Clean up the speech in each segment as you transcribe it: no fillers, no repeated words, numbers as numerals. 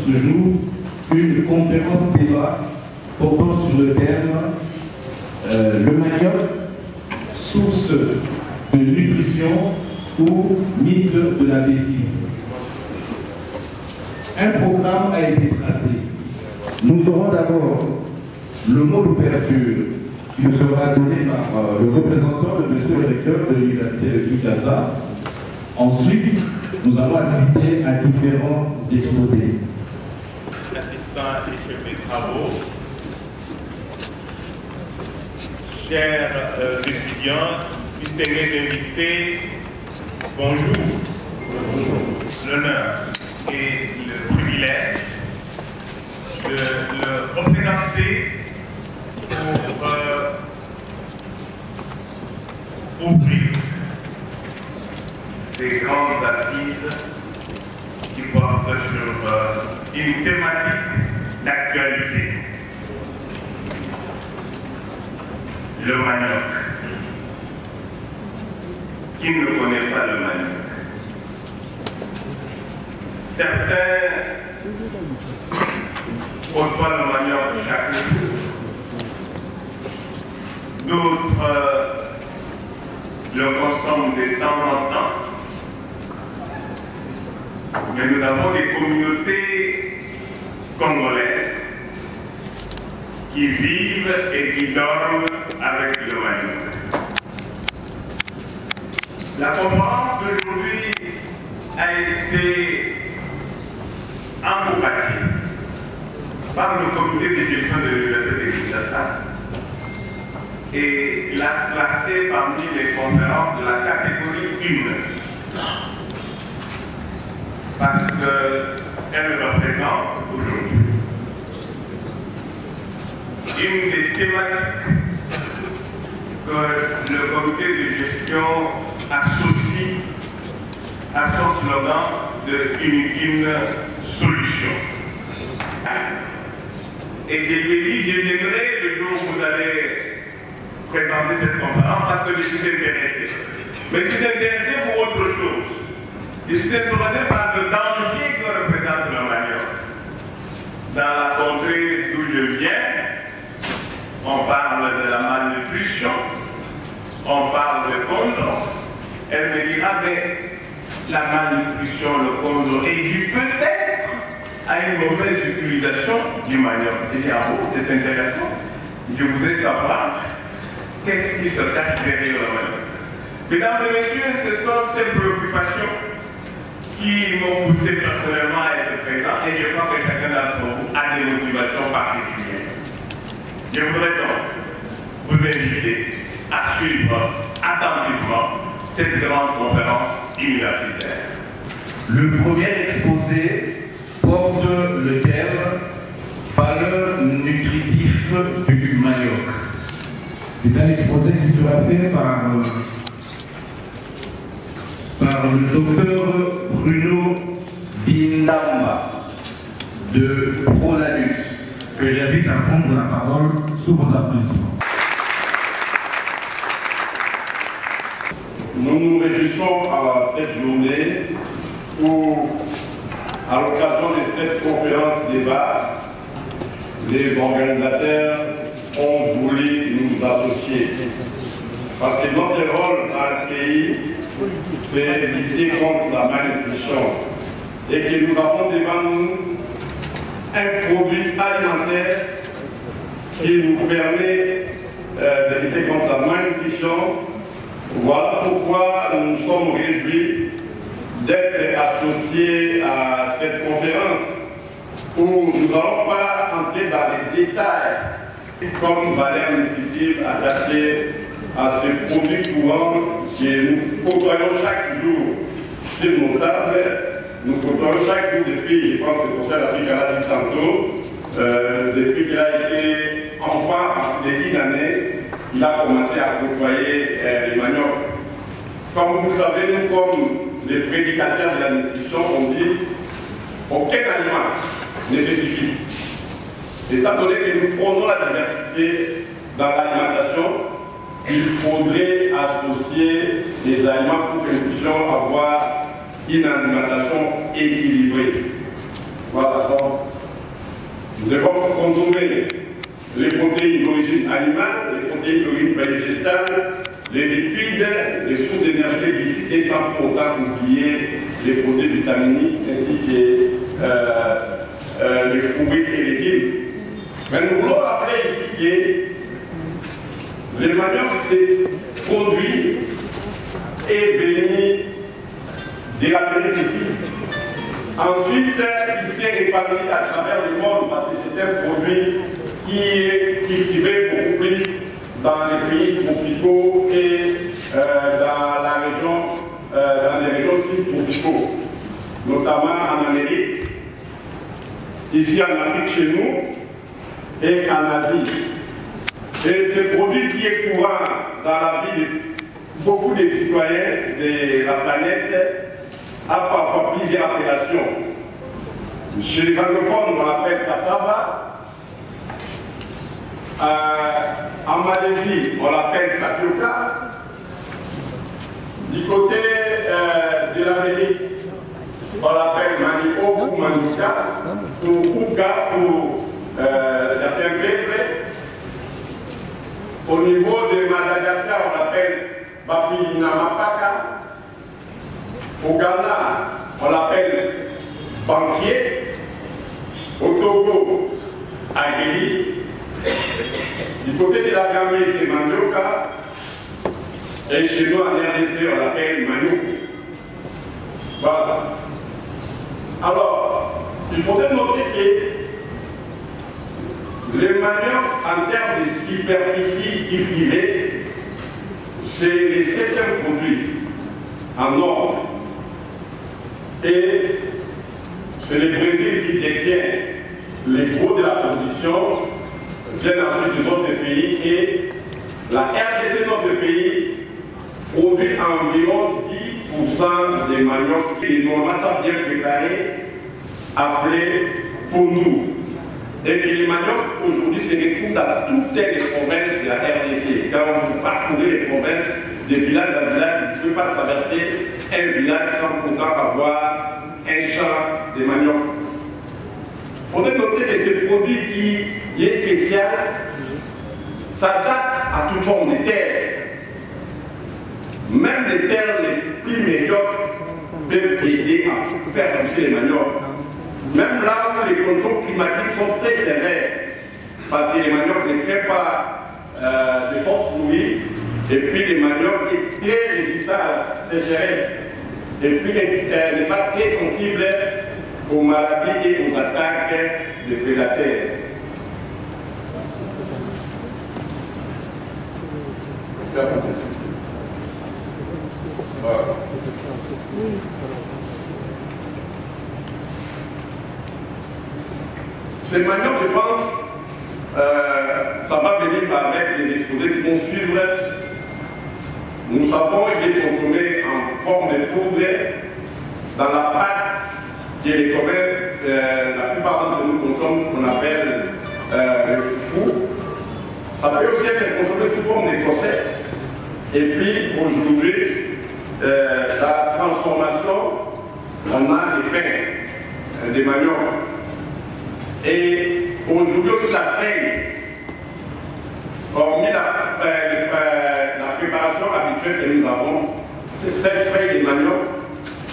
ce jour une conférence débat portant sur le thème le manioc, source de nutrition ou mythe de la bêtise. Un programme a été tracé. Nous aurons d'abord le mot d'ouverture qui nous sera donné par le représentant de M. le recteur de l'Université de Kinshasa. Ensuite, nous allons assister à différents exposés. Assistant et chef des travaux, chers étudiants, distingués invités, bonjour. L'honneur et le privilège de le représenter pour ouvrir ces grandes assises qui portent sur une thématique d'actualité. Le manioc. Qui ne connaît pas le manioc? Certains côtoient le manioc chaque jour. D'autres le consomment de temps en temps. Mais nous avons des communautés congolaises qui vivent et qui dorment avec le manioc. La conférence d'aujourd'hui a été encouragée par le comité de gestion de l'Université de Kinshasa et l'a classée parmi les conférences de la catégorie 1. Parce qu'elle représente aujourd'hui une des thématiques que le comité de gestion associe à son slogan de une solution. Et je lui ai dit, je viendrai le jour où vous allez présenter cette conférence parce que je suis intéressé. Mais je suis intéressé pour autre chose. Je suis intéressé par le danger que représente le manioc. Dans la contrée d'où je viens, on parle de la malnutrition, on parle de condom. Elle me dira, mais la malnutrition, le condom est dû peut-être à une mauvaise utilisation du manioc. J'ai dit, ah bon, c'est intéressant. Je voudrais savoir qu'est-ce qui se cache derrière le manioc. Mesdames et messieurs, ce sont ces préoccupations qui m'ont poussé personnellement à être présent et je crois que chacun d'entre vous a des motivations particulières. Je voudrais donc vous inviter à suivre attentivement cette grande conférence universitaire. Le premier exposé porte le thème « Valeurs nutritives du manioc ». C'est un exposé qui sera fait par le docteur Bruno Bindamba de Prolanus, que j'invite à prendre la parole sous vos applaudissements. Nous nous réjouissons à cette journée où, à l'occasion de cette conférence débat, les organisateurs ont voulu nous associer. Parce que notre rôle dans le pays, c'est lutter contre la malnutrition. Et que nous avons devant nous un produit alimentaire qui nous permet de lutter contre la malnutrition. Voilà pourquoi nous nous sommes réjouis d'être associés à cette conférence où nous n'allons pas entrer dans les détails comme valeur nutritive attachée à ces produits courants que nous côtoyons chaque jour sur nos tables. Nous côtoyons chaque jour depuis, je pense que c'est pour ça l'Afrique a dit tantôt, depuis qu'il a été enfant, à des 10 années, il a commencé à côtoyer les manioc. Comme vous savez, nous, comme les prédicateurs de la nutrition, on dit aucun aliment n'est spécifique. Et ça donné que nous prenons la diversité dans l'alimentation, il faudrait associer les aliments pour que nous puissions avoir une alimentation équilibrée. Voilà, donc, nous devons consommer les protéines d'origine animale, les protéines d'origine végétale, les lipides, les sources d'énergie et sans pour autant oublier les produits vitaminiques ainsi que les fruits et légumes. Mais nous voulons rappeler ici que le manioc s'est produit et béni de l'Amérique ici. Ensuite, il s'est répandu à travers le monde parce que c'est un produit qui est cultivé beaucoup plus dans les pays tropicaux et dans les régions subtropicaux, notamment en Amérique, ici en Afrique chez nous et en Asie. Et ce produit qui est courant dans la vie de beaucoup de citoyens de la planète a parfois plusieurs appellations. Chez les anglophones, on l'appelle cassava. En Malaisie, on l'appelle tapioca. Du côté de l'Amérique, on l'appelle manioc ou manioca, ou kuka pour certains peuples. Au niveau de Madagascar, on l'appelle bafinamapaka. Au Ghana, on l'appelle banquier. Au Togo, agueli. Du côté de la Gambie, c'est mandioka. Et chez nous, en RDC, on l'appelle manioc. Voilà. Alors, il faudrait noter que le manioc, en termes de superficie cultivée, c'est le 7e produit en ordre. Et c'est le Brésil qui détient les gros de la production, bien ensuite des autres pays, et la RDC, notre pays, produit environ 10% des maniocs, et normalement ça bien préparé, appelé pour nous. Et que les maniocs aujourd'hui se retrouvent dans toutes les provinces de la RDC. Quand vous parcourez les provinces, des villages à village, vous ne pouvez pas traverser un village sans pourtant avoir un champ de manioc. Il faudrait noter que ce produit qui est spécial, ça date à toute forme de terre. Même les terres les plus médiocres peuvent aider à faire pousser les maniocs. Même là où les conditions climatiques sont très sévères, parce que les maniocs ne créent pas de fortes pluies, et puis les maniocs sont très résistants à la sécheresse, et puis n'est pas très sensibles aux maladies et aux attaques des prédateurs. Voilà. Ces maniocs, je pense, ça va venir avec les exposés qui vont suivre. Nous savons qu'il est consommé en forme de poudre dans la pâte qui est les communs, la plupart d'entre nous consomment, qu'on appelle le foufou. Ça peut aussi être consommé sous forme de cossette. Et puis aujourd'hui, la transformation, on a des pains, des maniocs. Et aujourd'hui aussi la feuille, hormis la préparation habituelle que nous avons, cette feuille de manioc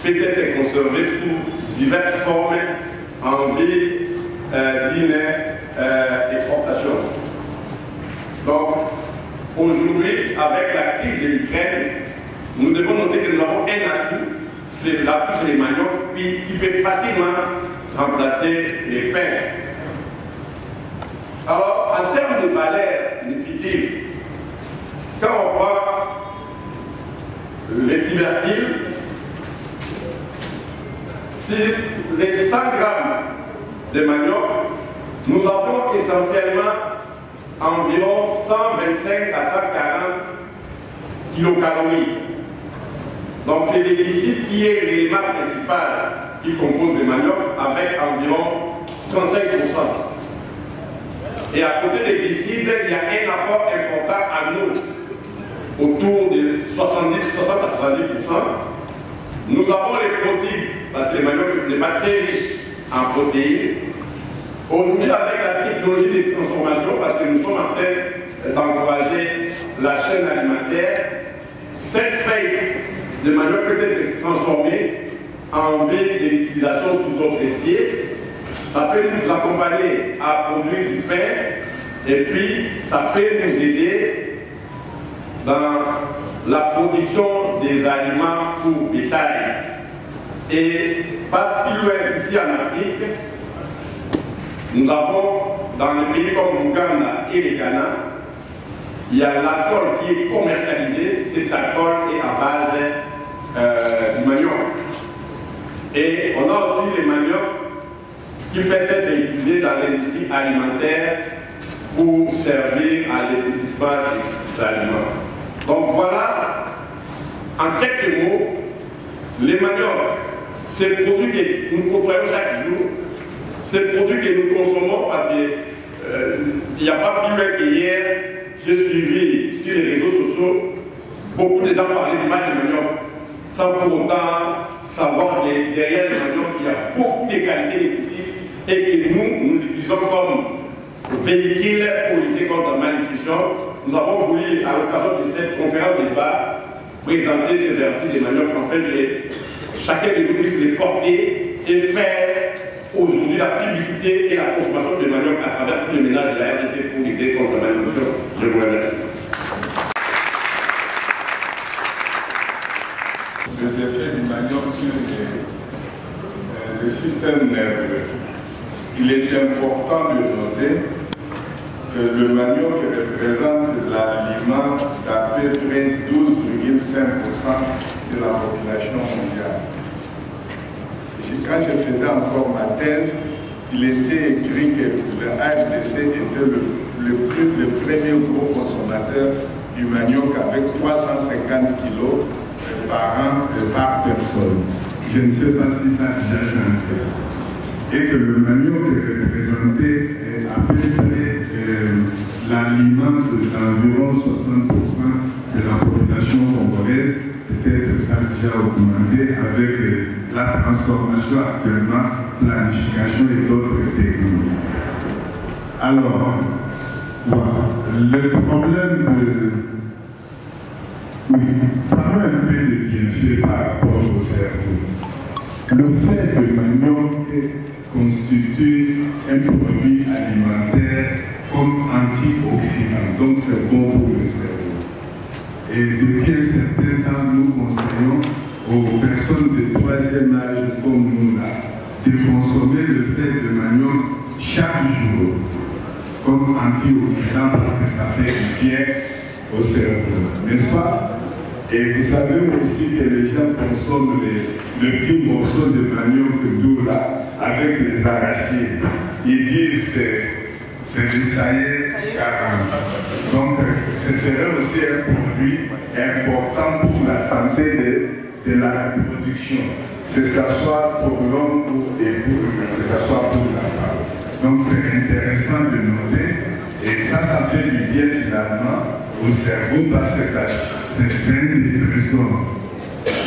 peut être conservée sous diverses formes en vue d'une exportation. Donc aujourd'hui, avec la crise de l'Ukraine, nous devons noter que nous avons un atout, c'est l'atout sur les maniocs qui peut facilement remplacer les pains. Alors, en termes de valeur nutritive, quand on prend les tubercules, sur les 100 grammes de manioc, nous avons essentiellement environ 125 à 140 kilocalories. Donc c'est les glucides qui est l'élément principal qui compose le manioc avec environ 35%. Et à côté des glucides, il y a un apport important en eau, autour de 60 à 70%. Nous avons les protéines, parce que le manioc n'est pas très riche en protéines. Aujourd'hui, avec la technologie des transformations, parce que nous sommes en train d'encourager la chaîne alimentaire, cette feuille de manioc peut être transformée en blé de l'utilisation sous d'autres essiers. Ça peut nous accompagner à produire du pain et puis ça peut nous aider dans la production des aliments pour bétail. Et pas plus loin ici en Afrique, nous avons dans les pays comme l'Ouganda et le Ghana, il y a l'alcool qui est commercialisé. Cet alcool est à base du manioc. Et on a aussi les maniocs qui peuvent être utilisés dans l'industrie alimentaire pour servir à l'épaississement des aliments. Donc voilà, en quelques mots, les maniocs, c'est le produit que nous côtoyons chaque jour, c'est le produit que nous consommons parce qu'il n'y a pas plus loin qu'hier, j'ai suivi sur les réseaux sociaux beaucoup de gens parler du mal de manioc, sans pour autant savoir que derrière le manioc, il y a beaucoup de qualités négatives et que nous l'utilisons comme véhicule pour lutter contre la malnutrition. Nous avons voulu, à l'occasion de cette conférence de débat, présenter ces vertus des manioc, en fait, chacun de nous puisse les porter et faire aujourd'hui la publicité et la consommation de manioc à travers tous les ménages de la RDC pour lutter contre la malnutrition. Je vous remercie. Les effets du manioc sur le système nerveux. Il est important de noter que le manioc représente l'aliment d'à peu près 12,5% de la population mondiale. Quand je faisais encore ma thèse, il était écrit que le RDC était le premier gros consommateur du manioc avec 350 kg par an et par personne. Je ne sais pas si ça a déjà changé. Et que le manioc représentait à peu près l'aliment d'environ 60% de la population congolaise. Peut-être ça a déjà augmenté avec la transformation actuellement, planification et d'autres techniques. Alors, voilà. Le problème de... Oui, parlons un peu de bienfaits par rapport au cerveau. Le fait que le manioc constitue un produit alimentaire comme antioxydant, donc c'est bon pour le cerveau. Et depuis un certain temps, nous conseillons aux personnes de troisième âge comme nous là, de consommer le fait de manioc chaque jour comme antioxydant parce que ça fait du bien au cerveau, n'est-ce pas? Et vous savez aussi que les gens consomment le petit morceau de manioc doux là avec les arachides. Ils disent c'est du saïs 40. Donc ce serait aussi un produit important pour la santé de la reproduction, que ce soit pour l'homme ou que ce soit pour la femme. Donc c'est intéressant de noter et ça fait du bien finalement au cerveau parce que c'est une déstresseur.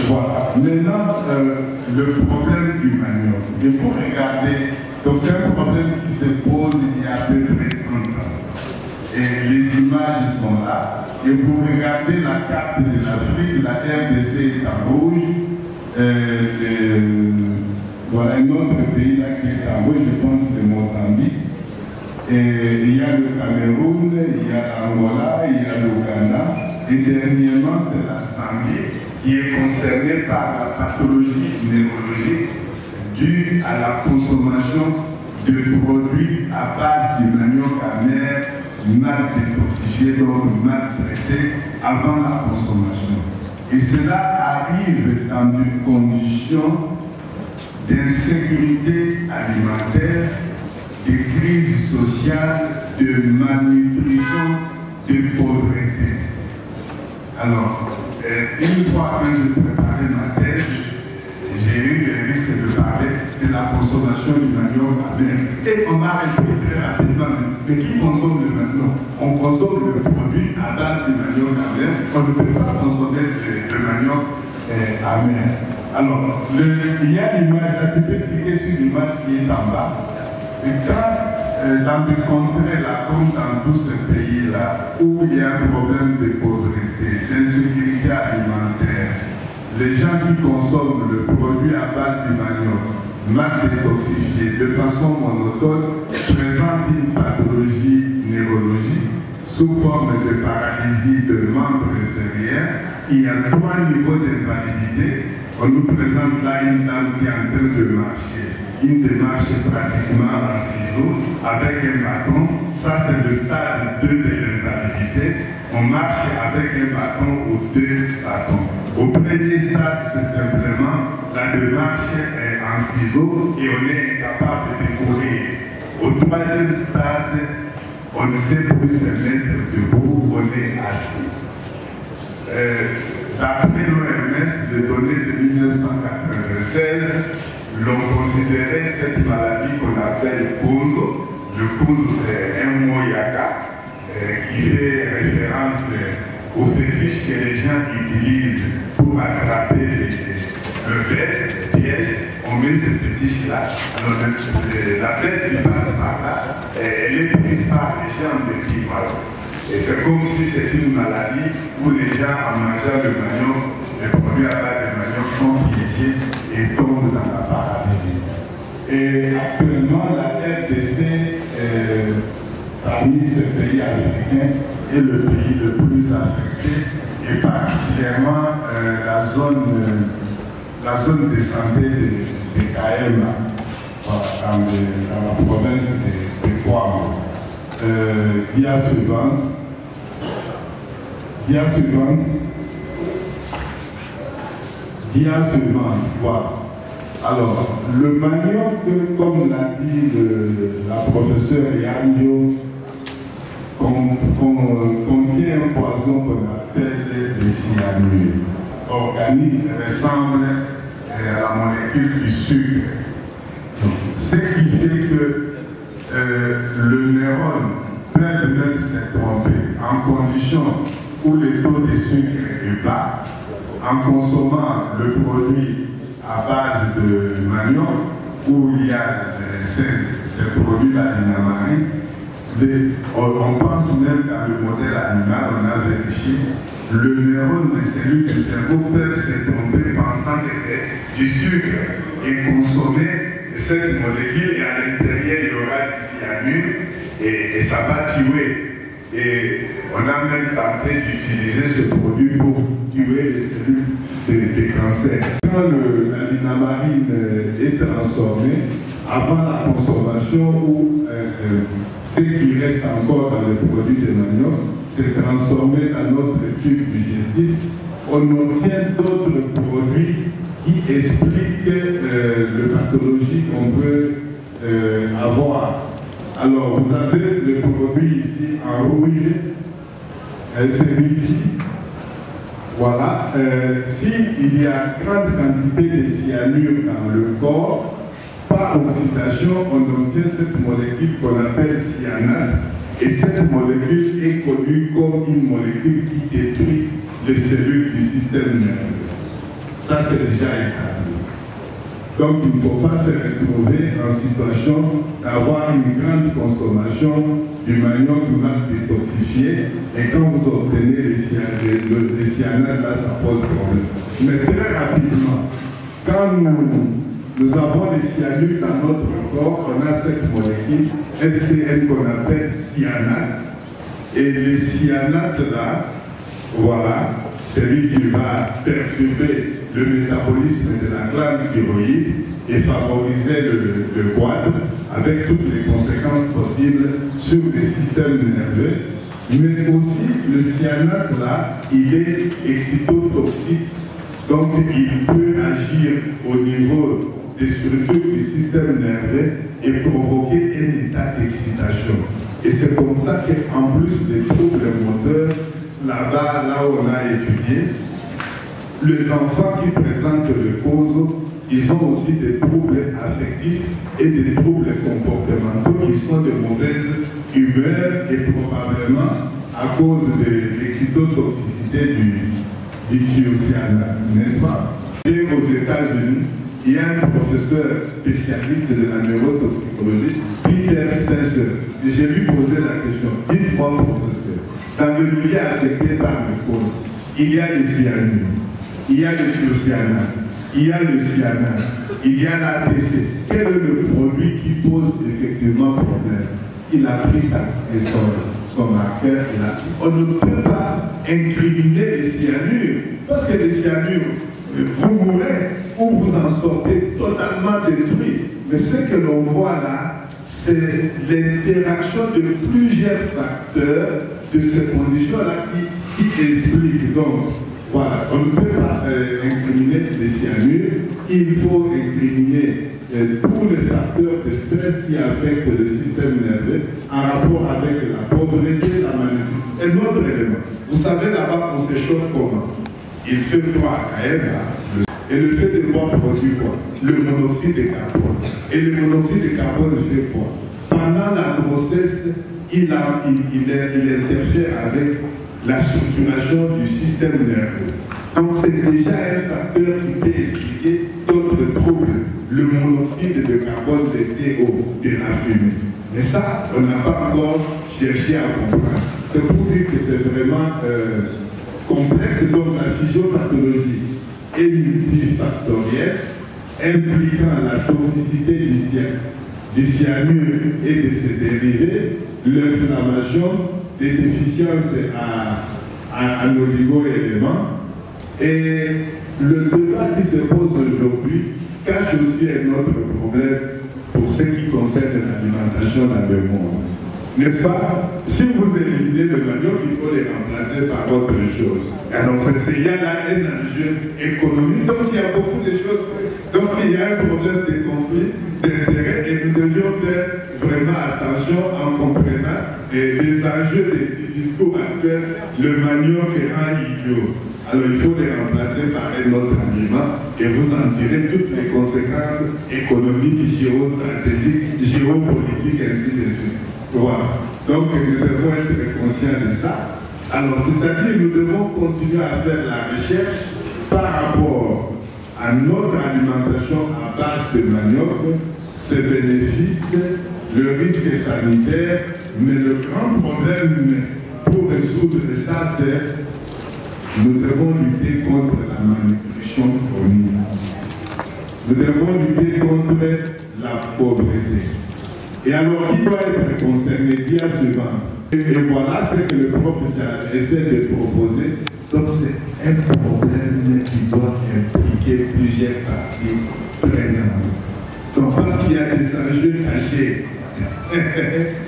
Voilà. Maintenant, le problème du manioc. Il faut regarder, donc c'est un problème qui se pose il y a à peu près 100 ans. Et les images sont là. Et vous regardez la carte de l'Afrique, la RDC est en rouge. Voilà un autre pays là qui est en rouge, je pense que c'est Mozambique. Et il y a le Cameroun, il y a l'Angola, il y a l'Ouganda. Et dernièrement, c'est la Zambie qui est concernée par la pathologie neurologique due à la consommation de produits à base du manioc amer mal détoxifié, donc mal traité avant la consommation. Et cela arrive dans des conditions d'insécurité alimentaire, de crise sociale, de malnutrition, de pauvreté. Alors, une fois que je préparais ma thèse, j'ai eu le risque de parler de la consommation du manioc amer. Et on m'a répondu très rapidement, mais qui consomme le manioc? On consomme le produit à base du manioc amer. On ne peut pas consommer le manioc amer. Alors, il y a l'image, là, tu peux cliquer sur l'image qui est en bas. Et quand, dans des contrées, là, comme dans tous ces pays-là, où il y a un problème de pauvreté, d'insécurité alimentaire, les gens qui consomment le produit à base du manioc, mal détoxifié, de façon monotone, présentent une pathologie neurologique sous forme de paralysie de membres inférieurs. Il y a 3 niveaux d'invalidité. On nous présente là une dame qui est en train de marcher, une démarche pratiquement en ciseaux, avec un bâton. Ça, c'est le stade 2 de l'invalidité. On marche avec un bâton ou 2 bâtons. Au premier stade, c'est simplement la démarche est en ciseaux et on est incapable de courir. Au 3e stade, on ne sait plus se mettre debout, on est assis. D'après l'OMS, les données de 1996, l'on considérait cette maladie qu'on appelle Kunzo. Le Kunzo, c'est un mot yaka qui fait référence aux fétiches que les gens utilisent pour attraper le bête, le piège. On met ces fétiches-là. La bête qui passe par là, elle est prise par les gens de qui voilà. Et c'est comme si c'était une maladie où les gens, en mangeant le manioc, les produits à base de manioc sont piégés et tombent dans la paralysie. Et actuellement, la RDC, parmi ces pays africains, est le pays le plus affecté, et particulièrement la zone de santé de Kaema, dans la province de Kwame. Dia suivante, voilà. Alors, le manioc, comme l'a dit la professeure Yandio, contient un poison qu'on appelle le cyanure. Organique ressemble à la molécule du sucre. Ce qui fait que le neurone peut même se tromper en condition où le taux de sucre est bas, en consommant le produit à base de manioc, où il y a ces produits-là d'inamarine. On pense même dans le modèle animal, on a vérifié, le neurone des cellules du cerveau peuvent se tromper pensant que c'est du sucre et consommer cette molécule, et à l'intérieur il y aura du cyanure et ça va tuer. Et on a même tenté d'utiliser ce produit pour tuer les cellules de cancer. Quand la dinamarine est transformée, avant la consommation ou ce qui reste encore dans les produits de manioc, c'est transformé dans notre tube digestif, on obtient d'autres produits qui expliquent les pathologies qu'on peut avoir. Alors, vous avez le produit ici en rouge, celui-ci. Voilà. S'il y a grande quantité de cyanure dans le corps, par oxydation, on obtient cette molécule qu'on appelle cyanate. Et cette molécule est connue comme une molécule qui détruit les cellules du système nerveux. Ça, c'est déjà établi. Donc, il ne faut pas se retrouver en situation d'avoir une grande consommation du manioc mal détoxifié. Et quand vous obtenez les cyanates, là, ça pose problème. Mais très rapidement, quand nous avons les cyanures dans notre corps, on a cette molécule SCN qu'on appelle cyanate. Et les cyanates là, voilà, c'est lui qui va perturber le métabolisme de la glande thyroïde et favoriser le quadre avec toutes les conséquences possibles sur le système nerveux. Mais aussi, le cyanate là, il est excitotoxique, donc il peut agir au niveau des structures du système nerveux et provoquer un état d'excitation. Et c'est comme ça qu'en plus des troubles moteurs, là-bas, là où on a étudié, les enfants qui présentent le cause, ils ont aussi des troubles affectifs et des troubles comportementaux qui sont de mauvaise humeur et probablement à cause de l'excitotoxicité du thiocyanate, n'est-ce pas? aux États-Unis, il y a un professeur spécialiste de la neurotoxicologie, Peter Spencer. J'ai lui posé la question, dites-moi professeur, dans le milieu affecté par le col, il y a le cyanure, il y a le thiocyanate, il y a le cyanate, il y a l'ATC. Quel est le produit qui pose effectivement problème? Il a pris ça et son marqueur, on ne peut pas incriminer les cyanures, parce que les cyanures, vous mourrez ou vous en sortez totalement détruit. Mais ce que l'on voit là, c'est l'interaction de plusieurs facteurs de ces conditions-là qui expliquent. Donc, voilà, on ne peut pas incriminer les cyanures, il faut incriminer tous les facteurs de stress qui affectent le système nerveux en rapport avec la pauvreté, la malnutrition. Un autre élément, vous savez là-bas on s'échauffe comment? Il fait froid à Kaena, et le fait de boire produit quoi? Le monoxyde de carbone. Et le monoxyde de carbone fait quoi? Pendant la grossesse, il interfère avec la structuration du système nerveux. Donc c'est déjà un facteur qui peut expliquer d'autres troubles. Le monoxyde de carbone, de CO, de la fumée. Mais ça, on n'a pas encore cherché à comprendre. C'est pour dire que c'est vraiment complexe. Donc la physiopathologie est multifactorielle, impliquant la toxicité du cyanure et de ses dérivés, l'inflammation, des déficiences en oligo-éléments. Et le débat qui se pose aujourd'hui cache aussi un autre problème pour ce qui concerne l'alimentation dans le monde. N'est-ce pas? Si vous éliminez le manioc, il faut les remplacer par autre chose. Alors il y a là un enjeu économique, donc il y a beaucoup de choses. Donc il y a un problème de conflit d'intérêts et nous devions faire vraiment attention en comprenant les enjeux du discours actuel. Le manioc rend idiot. Alors il faut les remplacer par un autre aliment et vous en tirez toutes les conséquences économiques, géostratégiques, géopolitiques, ainsi de suite. Voilà. Donc nous devons être conscients de ça. Alors c'est-à-dire nous devons continuer à faire la recherche par rapport à notre alimentation à base de manioc, ses bénéfices, le risque sanitaire, mais le grand problème pour résoudre ça, c'est nous devons lutter contre la malnutrition chronique. Nous devons lutter contre la pauvreté. Et alors, qui doit être concerné? Qui a suivant? Et voilà ce que le professeur essaie de proposer. Donc, c'est un problème qui doit impliquer plusieurs parties prenantes. Donc, parce qu'il y a des enjeux cachés.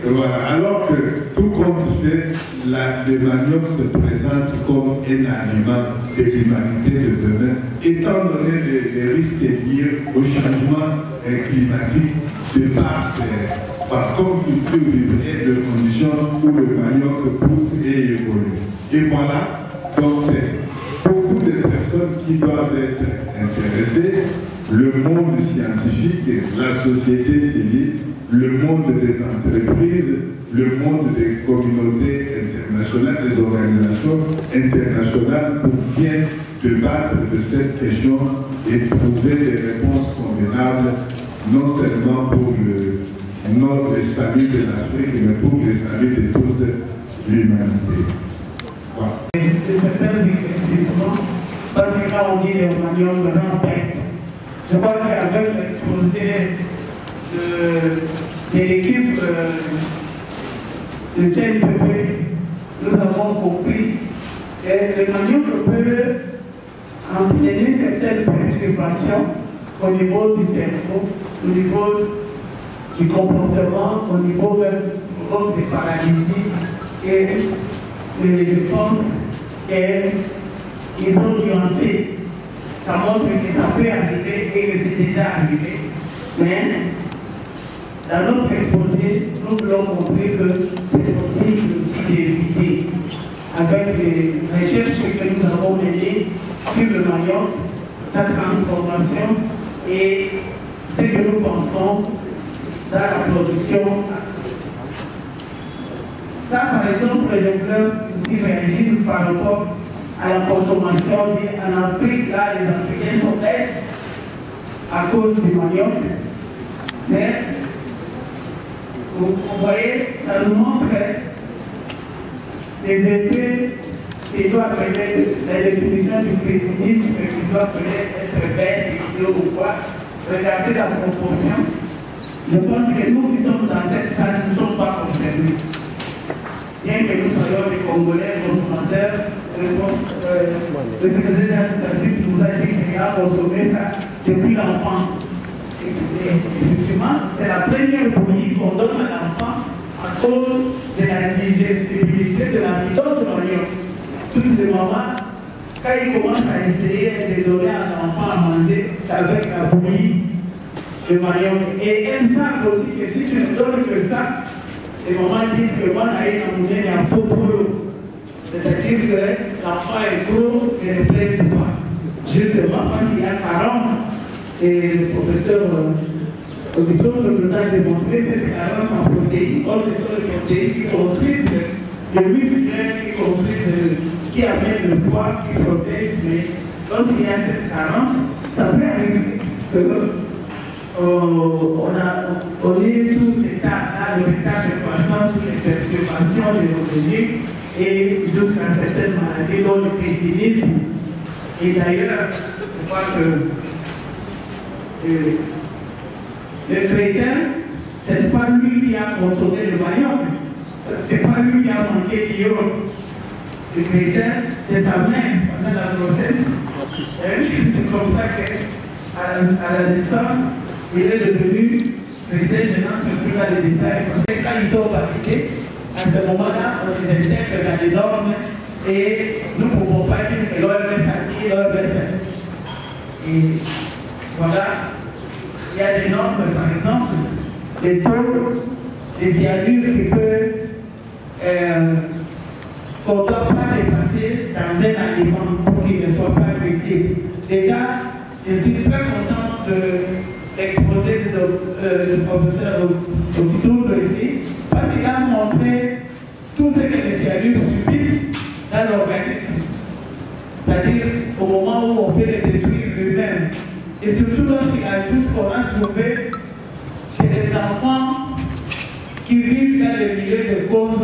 Voilà. Alors que tout compte fait, le manioc se présente comme un aliment de l'humanité de demain, étant donné les risques liés au changement climatique de par comme culture vivrière de conditions où le manioc pousse et évolue. Et voilà, donc c'est beaucoup de personnes qui doivent être intéressées, le monde scientifique, la société civile, le monde des entreprises, le monde des communautés internationales, des organisations internationales pour bien débattre de cette question et trouver des réponses convenables, non seulement pour notre salut de l'Afrique, mais pour le salut de toute l'humanité. Voilà. C'est certains investissements, parce que quand on dit les manioc rend tête, je crois qu'avec l'exposé de l'équipe de CNPP, nous avons compris que le manioc peut entraîner certaines perturbations au niveau du cerveau, au niveau du comportement, au niveau même des paralysies. Et je pense qu'ils ont nuancé. Ça montre que ça peut arriver et que c'est déjà arrivé. Mais dans notre exposé, nous voulons montrer que c'est possible aussi d'éviter, avec les recherches que nous avons menées sur le manioc, sa transformation et ce que nous pensons dans la production. Ça, par exemple, je voulais aussi réagir par rapport à la consommation. En Afrique, là, les Africains sont aides à cause du manioc. Mais, vous voyez, ça nous montre les effets qui doivent appeler la définition du crétinisme, qui doit être bête, ou quoi. Regardez la proportion. Je pense que nous qui sommes dans cette salle ne sommes pas concernés. Bien que nous soyons des Congolais consommateurs, le secrétaire administratif nous a dit qu'il a consommé ça depuis l'enfance. Effectivement, c'est la première bouillie qu'on donne à l'enfant à cause de la digestibilité de l'amidon de l'oignon. Toutes les mamans, quand ils commencent à essayer de donner à l'enfant à manger, c'est avec la bouillie de manioc. Et elles savent aussi que si tu ne donnes que ça, les mamans disent que moi, il y a un pot pour l'eau. C'est-à-dire que l'enfant est gros et ne plaise pas. Justement parce qu'il y a carence. Et le professeur au diplôme nous a démontré cette carence en protéines. Or, ce sont les protéines qui construisent le muscle, qui amènent le poids, qui protègent. Mais lorsqu'il y a cette carence, ça peut arriver on est tous ces cas-là, le cas de croissance ou les perturbations de l'organisme et jusqu'à certaines maladies, dont le crétinisme. Et d'ailleurs, je crois que le chrétien, ce n'est pas lui qui a consommé le manioc, ce n'est pas lui qui a manqué d'iode. Le chrétien, c'est sa mère pendant la grossesse. C'est comme ça qu'à la naissance, il est devenu chrétien. Je n'entre plus dans les détails. Quand ils sont baptisés, à ce moment-là, on les intègre dans les normes et nous ne pouvons pas dire que l'OMS a dit, l'OMS a dit. Et voilà, il y a des normes, par exemple, les taux des cyanures qui peuvent, qu'on ne doit pas dépasser dans un aliment pour qu'il ne soit pas agressif. Déjà, je suis très content de l'exposé du professeur Okitondo ici, parce qu'il a montré tout ce que les cyanures subissent dans l'organisme. C'est-à-dire au moment où on peut les détruire lui-même. Et surtout lorsqu'il ajoute qu'on a trouvé chez les enfants qui vivent dans les milieux de cause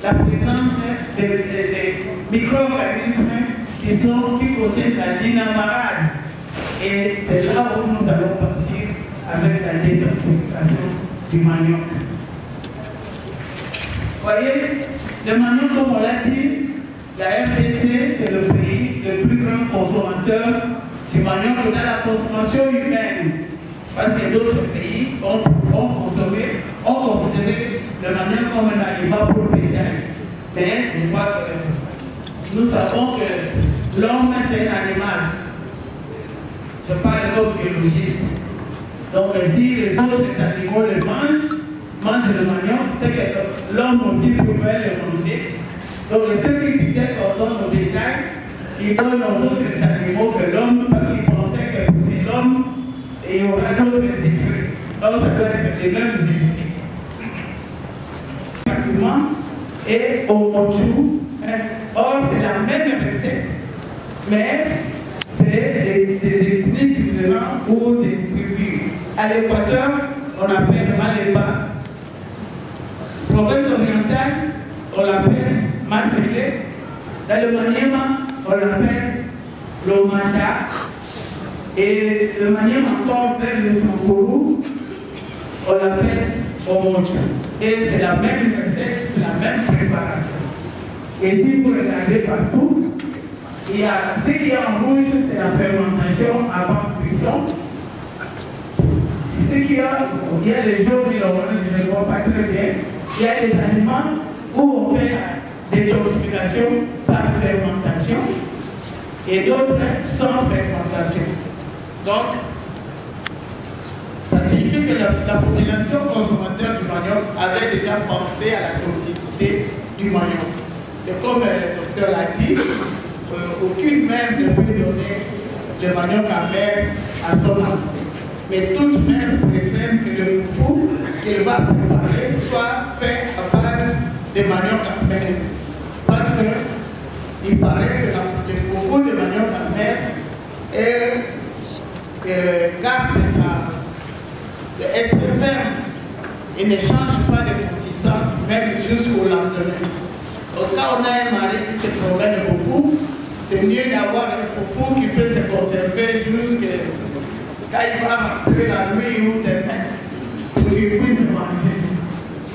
la présence des micro-organismes qui contiennent la dinamarase. Et c'est là où nous allons partir avec la détoxification du manioc. Vous voyez, le manioc, comme on l'a dit, la RDC, c'est le pays le plus grand consommateur du manioc dans la consommation humaine. Parce que d'autres pays ont considéré le manioc comme un aliment pour le bétail. Mais je crois que nous savons que l'homme, c'est un animal. Je parle comme biologiste. Donc si les autres animaux le mangent le manioc, c'est que l'homme aussi pouvait le manger. Donc ceux qui disaient qu'on donne au bétail, ils donnent aux autres animaux que l'homme, parce qu'ils pensaient que pour l'homme, il y aura d'autres effets. Donc ça doit être les mêmes effets. Et au mochu, or c'est la même recette, mais c'est des ethnies différentes ou des tribus. À l'Équateur, on appelle Maléba. Province orientale, on l'appelle Masélé. Dans le Maniema, on l'appelle Lomanda. Et le Maniema encore vers le Sankourou, on l'appelle Omochu. Et c'est la même recette, la même préparation. Et si vous regardez partout, il y a ce qui est en rouge, c'est la fermentation avant cuisson. Ce qu'il y a les jaunes et l'orange, je ne vois pas très bien. Il y a des aliments où on fait la détoxification par fermentation et d'autres sans fermentation. Donc, ça signifie que la population consommateur du manioc avait déjà pensé à la toxicité du manioc. C'est comme le docteur l'a dit, aucune mère ne peut donner le manioc amer à son enfant. Mais toute mère préfère que le foufou qu'elle va préparer soit fait à base de manioc amer. Parce qu'il paraît que et garde être ferme et ne change pas de consistance même jusqu'au lendemain. Au cas où on a un mari qui se promène beaucoup, c'est mieux d'avoir un foufou qui peut se conserver jusqu'à quand il va rentrer la nuit ou demain pour qu'il puisse manger.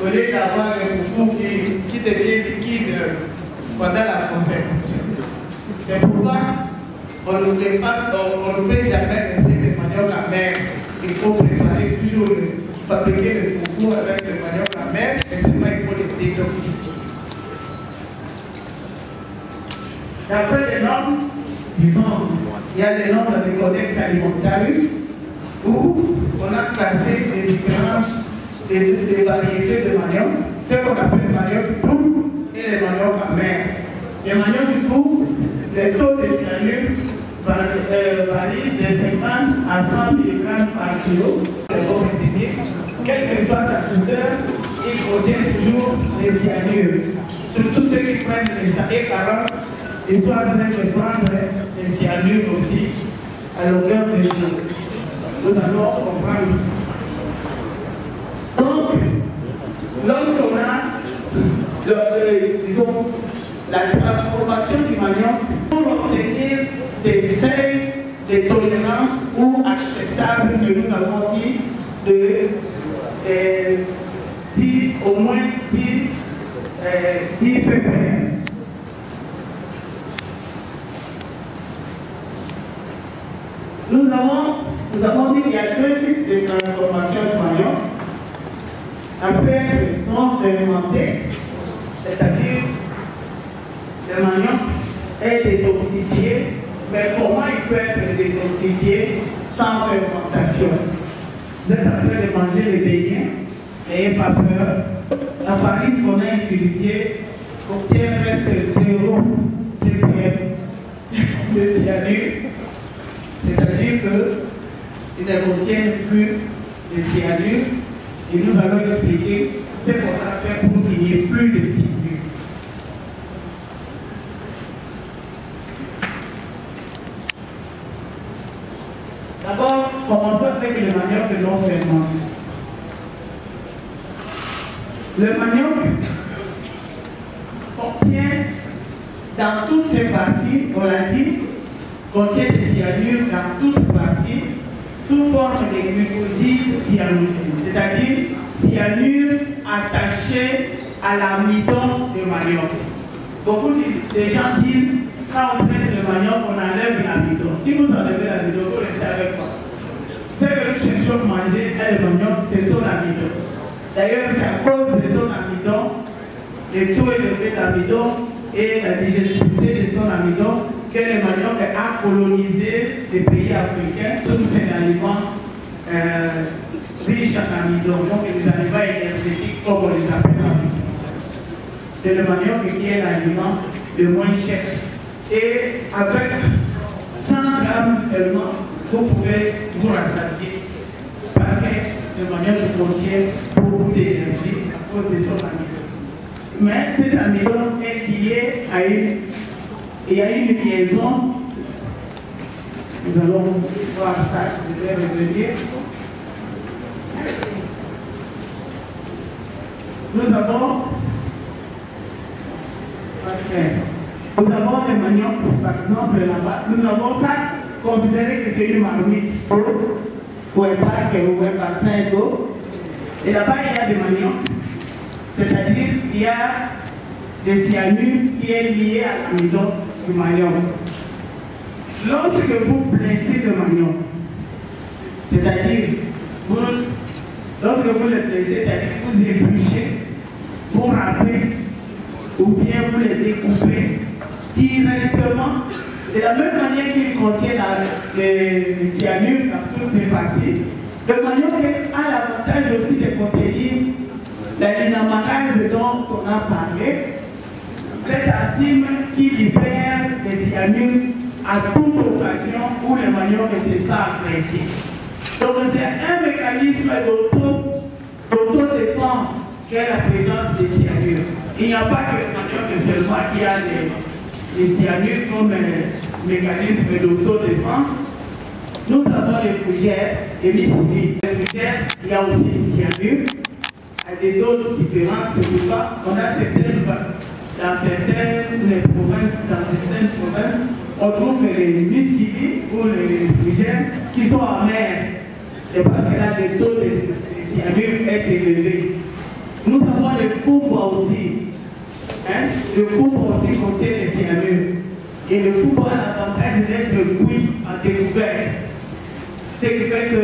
Au lieu d'avoir un foufou qui devient liquide pendant la conservation. C'est pourquoi on ne peut jamais rester de manioc amer. Il faut préparer toujours, fabriquer le foufou avec le manioc amer, et seulement il faut les détoxifier. D'après les normes, disons, il y a les normes du Codex Alimentarius où on a classé les différentes des variétés de manioc, ce qu'on appelle manioc doux et les manioc amers. Les manioc doux, le taux de cyanure varie de 50 à 100 mg par kilo. Quelle que soit sa douceur, il contient toujours des cyanures. Surtout ceux qui prennent les SAE40, ils doivent prendre des cyanures aussi à longueur de jour. Nous allons comprendre. Donc, lorsqu'on a disons, la transformation du manioc, pour obtenir des seuils de tolérance ou acceptables que nous avons dit de au moins 10 ppm. Nous avons dit qu'il y a deux types de transformation du manioc. Après le non fermenté, c'est-à-dire le manioc est détoxifié, mais comment il peut être détoxifié sans fermentation? Vous êtes en train de manger les beignets, n'ayez pas peur. La farine qu'on a utilisée contient presque 0 ppm de cyanure, c'est-à-dire qu'il ne contient plus de cyanure, et nous allons expliquer ce qu'on a fait pour qu'il n'y ait plus de cyanure. D'abord, commençons avec le manioc non fermenté. Le manioc contient, dans toutes ses parties, on l'a dit, contient des cyanures dans toutes parties, sous forme de glucosides cyanogènes, c'est-à-dire cyanure attachée à l'amidon de manioc. Beaucoup de gens disent, quand on traite le manioc, on enlève l'amidon. Si vous enlevez l'amidon, vous restez avec moi. Ce que nous cherchons à manger, c'est le manioc, c'est son amidon. D'ailleurs, c'est à cause de son amidon, le taux élevé d'amidon et la digestibilité de son amidon, que le manioc a colonisé les pays africains. Tous ces aliments riches en amidon, donc les aliments énergétiques, comme on les appelle en nutrition. C'est le manioc qui est l'aliment le moins cher. Et avec 100 grammes seulement, vous pouvez vous rassasier. Parce que le manioc contient beaucoup d'énergie à cause de son amidon. Mais cet amidon est lié à une liaison. Nous allons voir ça, je vais revenir. Nous avons le manioc, par exemple, là-bas. Nous avons ça considéré que c'est une marmite pour un parc ou un bassin d'eau. Et là-bas, il y a des manioc. C'est-à-dire qu'il y a des cyanures qui est lié à l'amidon du manioc. Lorsque vous blessez le manioc, c'est-à-dire lorsque vous le blessez, c'est-à-dire que vous épluchez, vous râpez, ou bien vous le découpez directement, de la même manière qu'il contient les cyanures dans toutes ces parties, le manioc a l'avantage aussi de contenir la dynamarase dont on a parlé, cette enzyme qui libère les cyanures à toute occasion où le manioc se sent apprécié. Donc c'est un mécanisme d'autodéfense qu'est la présence des cyanures. Il n'y a pas que le manioc seulement qui a des cyanures comme mécanisme d'autodéfense, Nous avons les fougères et les civils. Les fougères, il y a aussi les cyanures, à des doses différentes. C'est pourquoi on a dans certaines provinces, on trouve les mucilés ou les fougères qui sont amères. C'est parce que là, le taux de cyanure est élevé. Nous avons les fourbois aussi. Le fourbois aussi contient les cyanures. Et le fourbois a l'avantage d'être cuit en découvert. Ce qui fait que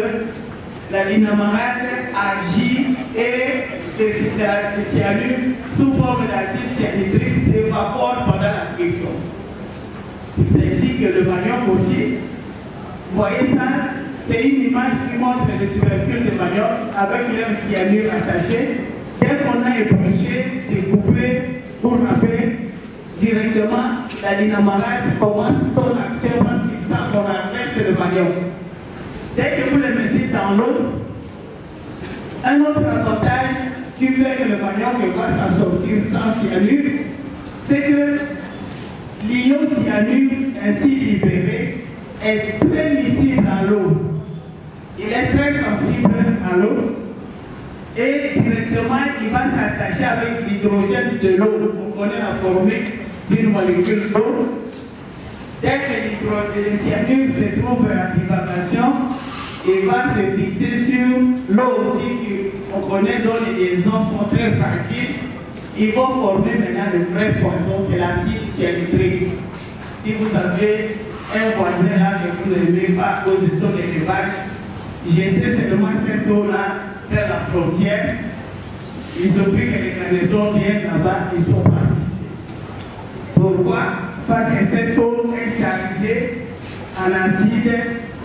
la dinamarase agit et le cyanure sous forme d'acide cyanhydrique s'évapore pendant la cuisson. C'est ainsi que le manioc aussi. Vous voyez ça? C'est une image qui montre le tubercule de manioc avec leur cyanure attaché. Dès qu'on a épluché, c'est coupé pour râper directement, la dinamarase commence son action parce qu'il sent qu'on adresse le manioc. Dès que vous le mettez dans l'eau, un autre avantage qui fait que le manioc va s'en sortir sans cyanure, c'est que l'ion cyanure ainsi libéré est très miscible à l'eau. Il est très sensible à l'eau et directement il va s'attacher avec l'hydrogène de l'eau. Vous connaissez la formule d'une molécule d'eau. Dès que le cyanure se trouve en évaporation, il va se fixer sur l'eau aussi qu'on connaît dont les liaisons sont très fragiles. Ils vont former maintenant le vrai poison, c'est l'acide cyanhydrique. Si vous avez un voisin là que vous n'aimez pas à cause de son élevage, jetez seulement cette eau-là vers la frontière. Il se peut que les camions viennent là-bas, ils sont partis. Pourquoi? Parce que cette eau est chargée en acide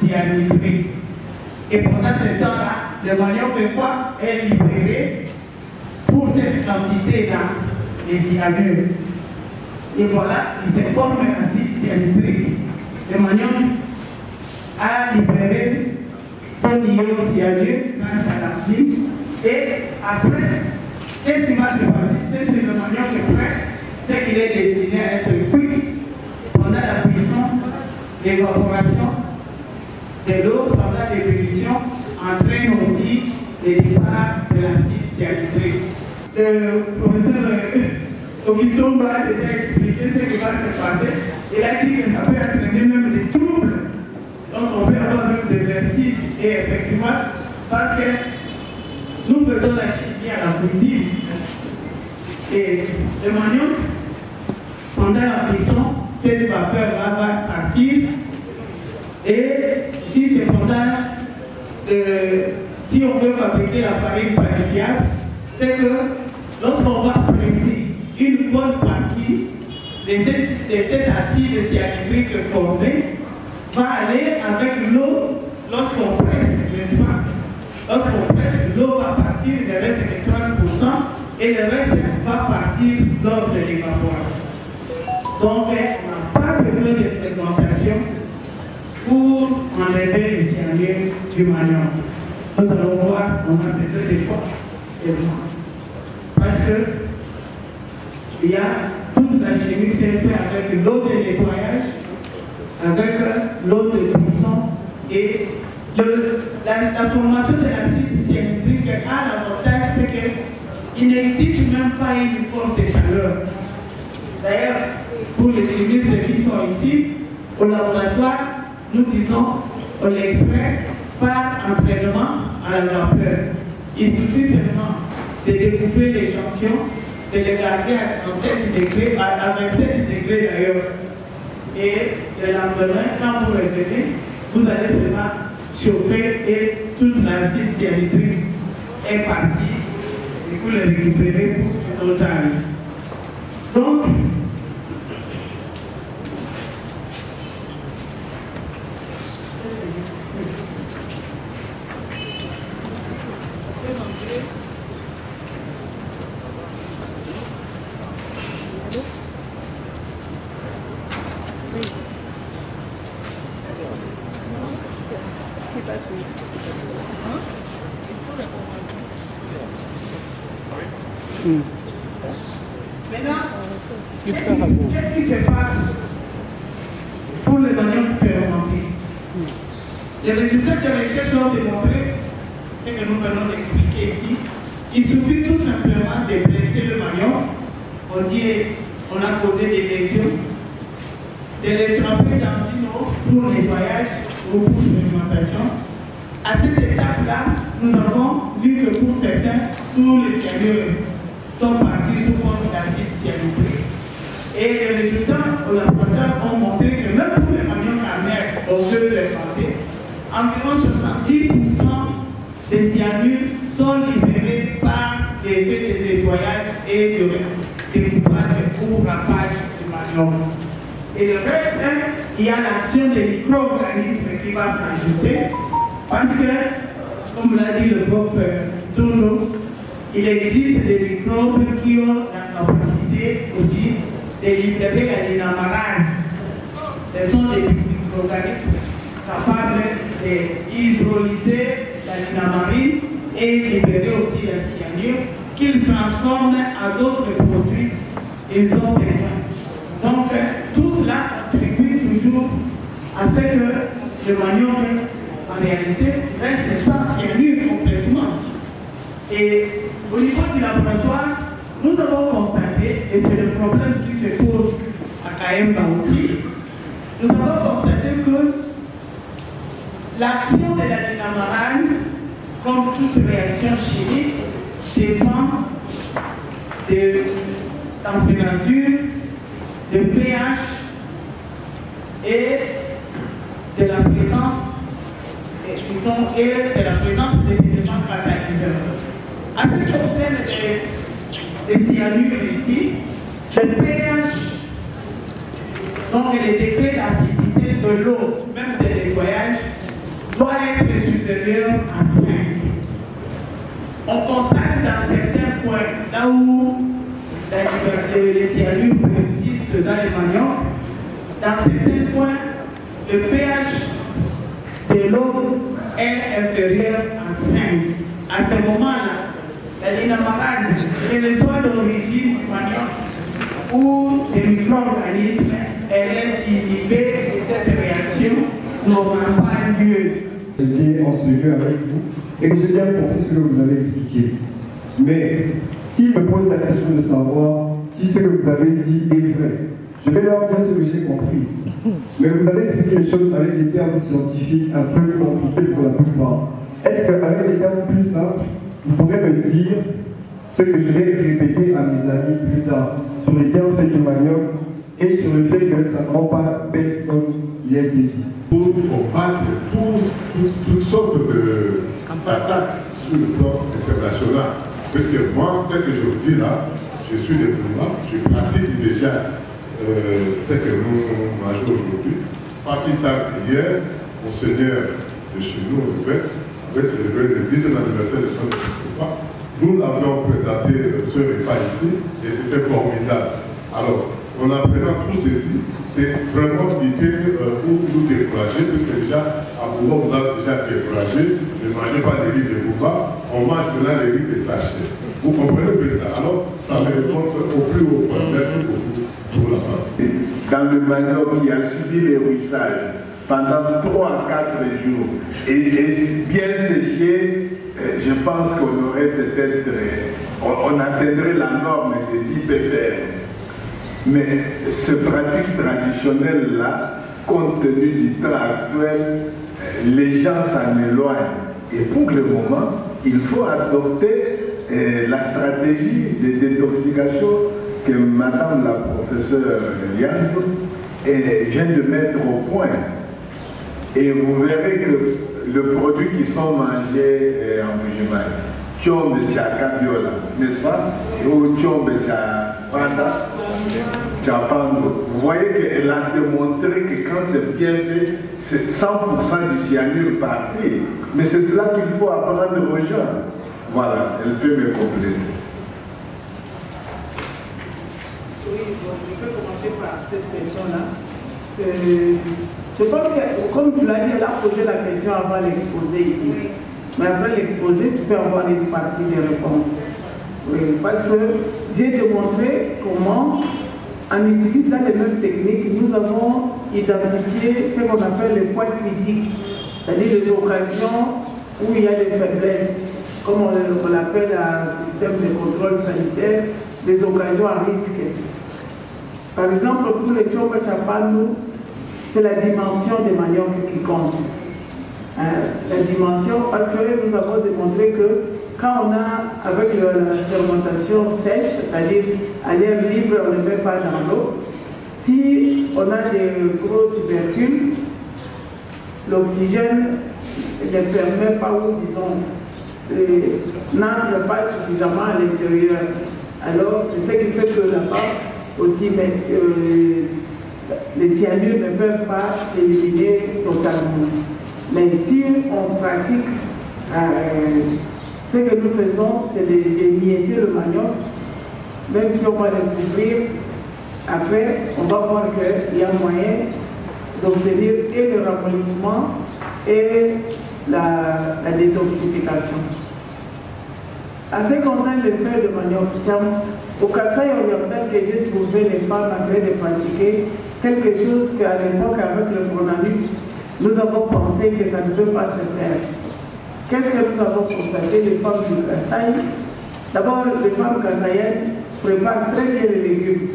cyanhydrique. Et pendant ce temps-là, le manioc fait quoi? Est libéré pour cette quantité-là de cyanure. Et voilà, il se forme un acide cyanhydrique. Le manioc a libéré son ion cyanure grâce à l'argile. Et après, qu'est-ce qui va se passer? C'est que le manioc est prêt, c'est qu'il est destiné à être cuit. Pendant la cuisson, l'évaporation de l'eau pendant l'ébullition entraîne aussi le départ de l'acide cyanhydrique. Le professeur Okitomba a déjà expliqué ce qui va se passer. Il a dit que ça peut entraîner même des troubles. Donc on peut avoir même des vertiges. Et effectivement, parce que nous faisons la chimie à la cuisine. Et le manioc, pendant la cuisson, cette vapeur-là va partir. Et si c'est pendant, si on veut fabriquer la farine panifiable, c'est que lorsqu'on va presser une bonne partie de cet acide cyanhydrique formé, va aller avec l'eau lorsqu'on presse, n'est-ce pas? Lorsqu'on presse, l'eau va partir, il reste de 30% et le reste va partir lors de l'évaporation. Donc, on n'a pas besoin de fragmentation pour enlever les cyanures du manioc. Nous allons voir, on a besoin de quoi? Parce que il y a toute la chimie c'est fait avec l'eau de nettoyage, avec l'eau de cuisson et la formation de l'acide cyanhydrique a l'avantage, c'est qu'il n'exige même pas une forme de chaleur. D'ailleurs, pour les chimistes qui sont ici, au laboratoire, nous disons, on l'extrait par entraînement à la vapeur. Il suffit seulement de découper l'échantillon, de le garder à 37 degrés, à 27 degrés d'ailleurs. Et le lendemain, quand vous revenez, vous allez seulement chauffer et toute l'acide cyanhydrique est partie et vous le récupérez pour le total. Donc, maintenant, qu'est-ce qui se passe pour le manioc fermenté? Les résultats de recherche ont démontré ce que nous venons d'expliquer ici. Il suffit tout simplement de blesser le maillon. On dit on a causé des lésions, de les tremper dans une eau pour nettoyage ou pour l'alimentation. À cette étape-là, nous avons vu que pour certains, tous les cyanures sont partis sous forme d'acide cyanurique. Et les résultats au laboratoire ont montré que même pour les maillons carnaires, on veut les planter, environ 70% des cyanures sont libérés par l'effet de nettoyage et de découpage ou rafage du maillon. Et le reste, il y a l'action des micro-organismes qui va s'ajouter parce que, comme l'a dit le prof Tourneau, il existe des microbes qui ont la capacité aussi de libérer la dynamarase. Ce sont des micro-organismes capables d'hydrolyser la dynamarine et libérer aussi la cyanure qu'ils transforment à d'autres produits qu'ils ont besoin. Donc, tout cela contribue toujours à ce que le manioc, en réalité, reste sans cyanure complètement. Et au niveau du laboratoire, nous avons constaté, et c'est le problème qui se pose à Kaemba aussi, nous avons constaté que l'action de la dynamarase, comme toute réaction chimique, dépend de température, de pH et de la présence des éléments catalyseurs. À ce qui concerne les cyanures ici, le pH, donc les degrés d'acidité de l'eau, même de nettoyage, doit être supérieur à 5. On constate dans certains points, là où les cyanures persistent dans les maniocs, dans certains points, le pH de l'eau est inférieur à 5. À ce moment-là, la dynamarase, qu'elle soit d'origine du manioc ou des micro-organismes, elle est inhibée et cette réaction n'aura pas lieu. J'étais en ce lieu avec vous et que j'ai bien compris ce que vous avez expliqué. Mais s'il me pose la question de savoir si ce que vous avez dit est vrai, je vais leur dire ce que j'ai compris. Mais vous avez expliqué les choses avec des termes scientifiques un peu compliqués pour la plupart. Est-ce qu'avec des termes plus simples, vous pourrez me dire ce que je vais répéter à mes amis plus tard sur les bienfaits du manioc et sur le fait que ça ne rend pas bête comme il a été dit? Pour combattre toutes sortes d'attaques sur le plan international. Parce que moi, tel que je vous dis là, je suis diplomate, je pratique déjà ce que nous mangeons aujourd'hui. Pas plus tard qu'hier, monseigneur de chez nous, au Québec, avait célébré le 10e anniversaire de son épiscopat. Nous l'avions présenté ce repas ici et c'était formidable. Alors, en apprenant tout ceci, c'est vraiment l'idée pour nous décourager, puisque déjà, à Bouba, vous avez déjà découragé, ne mangez pas les riz de Bouba, on mange maintenant les riz de sachet. Vous comprenez que ça? Alors, ça me répond au plus haut point. Merci beaucoup pour la parole. Dans le manioc qui a subi les ruissages pendant 3 à 4 jours et bien séché, je pense qu'on aurait peut-être, on atteindrait la norme de 10 ppm. Mais cette pratique traditionnelle-là, compte tenu du temps actuel, les gens s'en éloignent. Et pour le moment, il faut adopter la stratégie de détoxication que Madame la professeure Yann vient de mettre au point. Et vous verrez que le produit qui sont mangés en Mujimai, Tchombe Tchakabiola, n'est-ce pas? Ou Tchombe Tchapanda, Tchapando. Vous voyez qu'elle a démontré que quand c'est bien fait, c'est 100% du cyanure parti. Mais c'est cela qu'il faut apprendre aux gens. Voilà, elle peut me compléter. Oui, bon, je peux commencer par cette question-là. Je pense que, comme tu l'as dit, elle a posé la question avant l'exposé ici. Mais après l'exposé, tu peux avoir une partie des réponses. Oui, parce que j'ai démontré comment, en utilisant les mêmes techniques, nous avons identifié ce qu'on appelle les points critiques c'est-à-dire des occasions où il y a des faiblesses, comme on l'appelle un système de contrôle sanitaire, des occasions à risque. Par exemple, pour les Tchomba Tchapandu, c'est la dimension des maniocs qui compte. La dimension, parce que nous avons démontré que quand on a, avec la fermentation sèche, c'est-à-dire à l'air libre, on ne met pas dans l'eau, si on a des gros tubercules, l'oxygène ne permet pas, ou disons, n'entre pas suffisamment à l'intérieur. Alors, c'est ce qui fait que là-bas aussi, les cyanures ne peuvent pas s'éliminer totalement. Mais si on pratique, ce que nous faisons, c'est d'émietter le manioc, même si on va le couvrir, après, on va voir qu'il y a moyen d'obtenir et le ramollissement et la détoxification. En ce qui concerne les feuilles de manioc, c'est au Kasaï oriental que j'ai trouvé les femmes en train de pratiquer quelque chose qu'à l'époque, avec le coronavirus, nous avons pensé que ça ne peut pas se faire. Qu'est-ce que nous avons constaté, les femmes du Kasaï? D'abord, les femmes kasaïennes préparent très bien les légumes.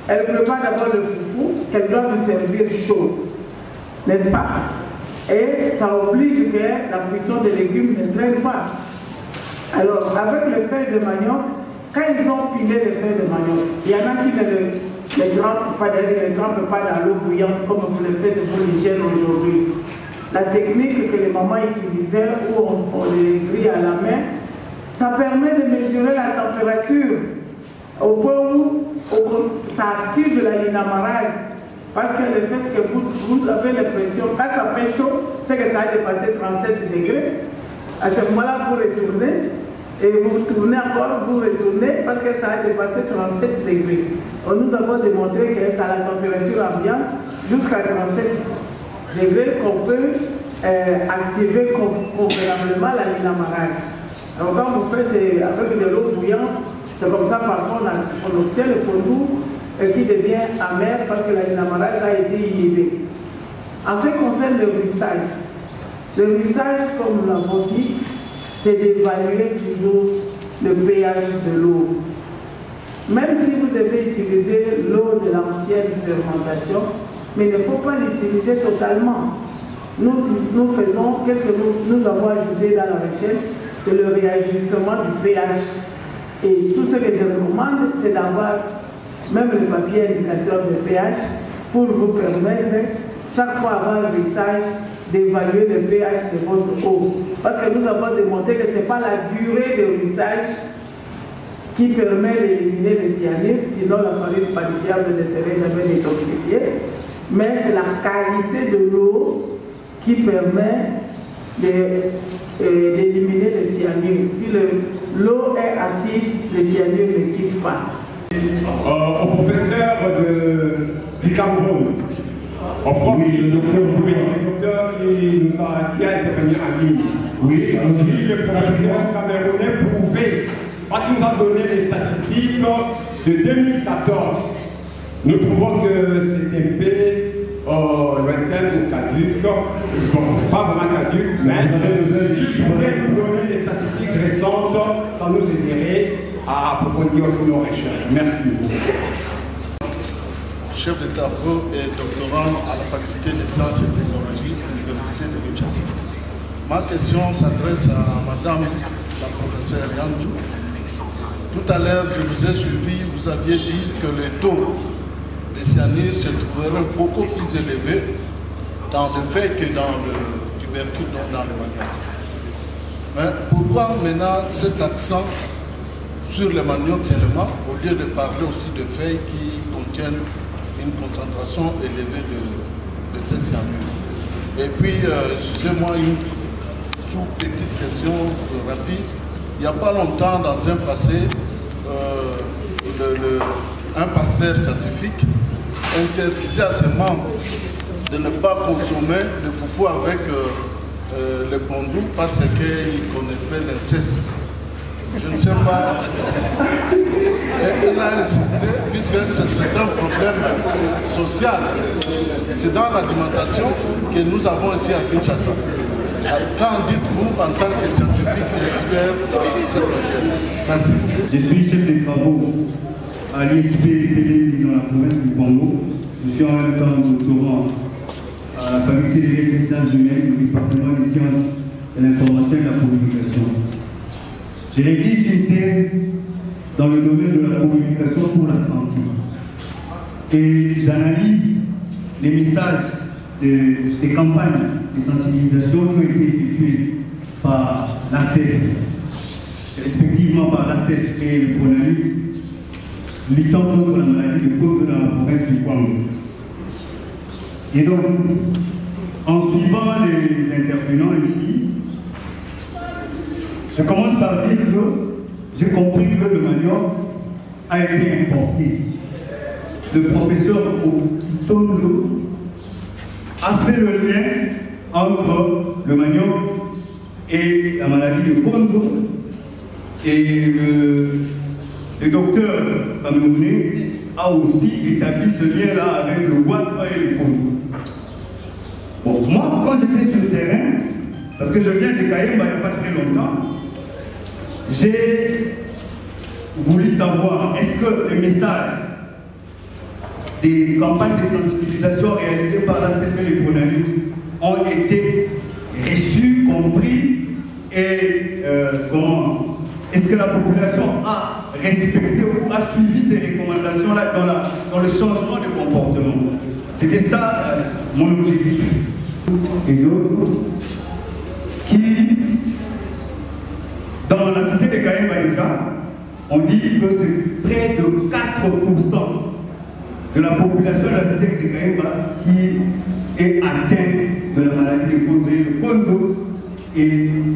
Elles préparent d'abord le foufou qu'elles doivent servir chaud, n'est-ce pas? Et ça oblige que la cuisson des légumes ne traîne pas. Alors, avec les feuilles de manioc, quand ils ont pilé les feuilles de manioc, il y en a qui ne les trempent pas dans l'eau bouillante comme vous le faites pour l'hygiène aujourd'hui. La technique que les mamans utilisaient, où on les grille à la main, ça permet de mesurer la température au point où ça active la linamarase. Parce que le fait que vous avez l'impression, quand ça fait chaud, c'est que ça a dépassé 37 degrés. À ce moment-là, vous retournez, et vous tournez encore, vous retournez, parce que ça a dépassé 37 degrés. Nous avons démontré que ça a la température ambiante jusqu'à 37 degrés qu'on peut activer convenablement la linamarase. Alors quand vous faites avec de l'eau bouillante, c'est comme ça parfois on obtient le produit qui devient amer parce que la linamarase a été inhibée. En ce qui concerne le ruissage, comme nous l'avons dit, c'est d'évaluer toujours le pH de l'eau. Même si vous devez utiliser l'eau de l'ancienne fermentation, mais il ne faut pas l'utiliser totalement. Nous faisons, qu'est-ce que nous avons ajouté dans la recherche? C'est le réajustement du pH. Et tout ce que je recommande, c'est d'avoir même le papier indicateur de pH pour vous permettre, chaque fois avant le ruissage, d'évaluer le pH de votre eau. Parce que nous avons démontré que ce n'est pas la durée de ruissage qui permet d'éliminer les cyanures, sinon la farine pâtissière ne serait jamais détoxifiée, mais c'est la qualité de l'eau qui permet d'éliminer les cyanures. Si l'eau est acide, les cyanures ne quittent pas. Au professeur du Cameroun, au prof, le docteur qui a intervenu en ligne. Oui, le professeur camerounais prouvé, parce qu'il nous a donné les statistiques de 2014. Nous trouvons que CTP lointaine ou caduque, pas vraiment caduque, mais s'il pouvait nous donner les statistiques récentes, ça nous aiderait à approfondir aussi nos recherches. Merci. Chef de travaux et doctorant à la faculté des sciences et technologies de l'Université de Kinshasa. Ma question s'adresse à Madame la professeure Yandou. Tout à l'heure, je vous ai suivi, vous aviez dit que les taux de cyanure se trouveraient beaucoup plus élevés dans le fait que dans le tubercule, dans le manioc. Mais pourquoi maintenant cet accent sur le manioc seulement, au lieu de parler aussi de feuilles qui contiennent une concentration élevée de ces cyanures? Et puis, excusez-moi, une toute petite question rapide. Il n'y a pas longtemps, dans un passé, un pasteur scientifique interdisait à ses membres de ne pas consommer le foufou avec le pondou parce qu'il connaîtrait l'inceste. Je ne sais pas. Et il a insisté, puisque c'est un problème social. C'est dans l'alimentation que nous avons ici à Kinshasa. Qu'en dites-vous en tant que scientifique et expert dans cette matière? Merci. Je suis chef de travaux à l'ISP PDI dans la province du Congo. Je suis en même temps doctorant à la faculté des sciences humaines au département des sciences de l'information et de la communication. Je rédige une thèse dans le domaine de la communication pour la santé. Et j'analyse les messages des campagnes de sensibilisation qui ont été effectuées par l'ACEF, respectivement par l'ACEF et le PRONALUT, luttant contre la maladie de Côte dans la province du Congo. Et donc, en suivant les intervenants ici, je commence par dire que j'ai compris que le manioc a été importé. Le professeur Okitondo a fait le lien entre le manioc et la maladie de Konzo, et le docteur camerounais a aussi établi ce lien-là avec le Guatra et le Congo. Bon, moi, quand j'étais sur le terrain, parce que je viens de Kayemba il n'y a pas très longtemps, j'ai voulu savoir est-ce que les messages des campagnes de sensibilisation réalisées par la CFE et PRONALUT ont été reçus, compris, et comment est-ce que la population a respecté ou a suivi ces recommandations-là dans le changement de comportement. C'était ça mon objectif. Et d'autres qui, dans la cité de Kayemba déjà, on dit que c'est près de 4% de la population de la cité de Kayemba qui est atteinte de la maladie de Konzo. Et le Konzo est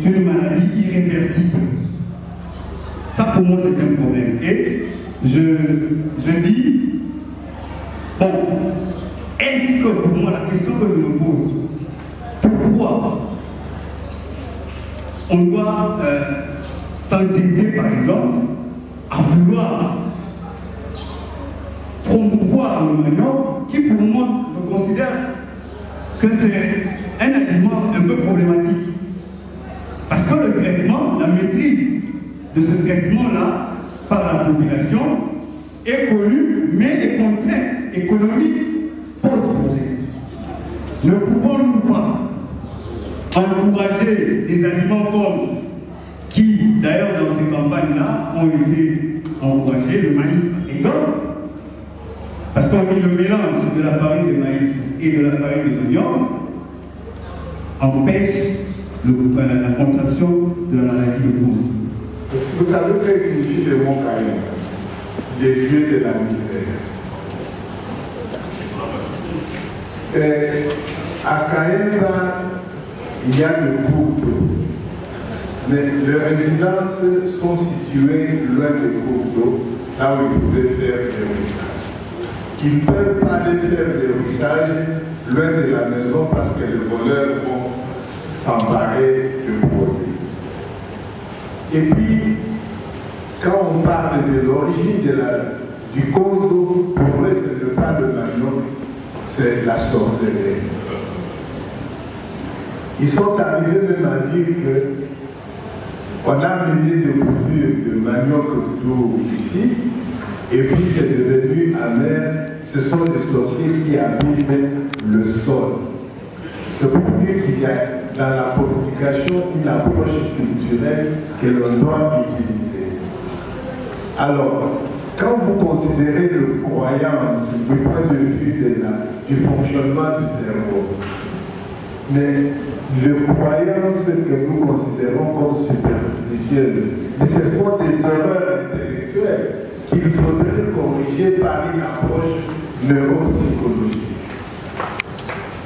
une maladie irréversible. Ça pour moi c'est un problème. Et je dis, bon, est-ce que pour moi la question que je me pose, pourquoi on doit s'entêter par exemple à vouloir promouvoir le manioc qui pour moi je considère que c'est un aliment un peu problématique. Parce que le traitement, la maîtrise de ce traitement-là par la population est connue, mais les contraintes économiques posent problème. Ne pouvons-nous pas encourager des aliments comme qui, d'ailleurs dans ces campagnes-là, ont été encouragés, le maïs par exemple, parce qu'on dit le mélange de la farine de maïs et de la farine de manioc empêche la contraction de la maladie de Konzo. Vous savez ce que signifie le mot Kayemba, les dieux de la misère. À Kayemba, il y a le cours d'eau. Mais les résidences sont situées loin des cours d'eau, là où ils pouvaient faire des rissages. Ils ne peuvent pas aller faire des rissages loin de la maison parce que les voleurs vont s'emparer du produit. Et puis, quand on parle de l'origine du Konzo, pour eux, ce n'est pas le manioc, c'est la sorcellerie. Ils sont arrivés même à dire qu'on a amené des cultures de manioc d'eau ici, et puis c'est devenu amer. Ce sont les sorciers qui habitent le sol. C'est pour dire qu'il y a dans la communication une approche culturelle que l'on doit utiliser. Alors, quand vous considérez le croyance du point de vue du fonctionnement du cerveau, mais les croyances que nous considérons comme superstitieuses, ce sont des erreurs intellectuelles qu'il faudrait corriger par une approche neuropsychologique.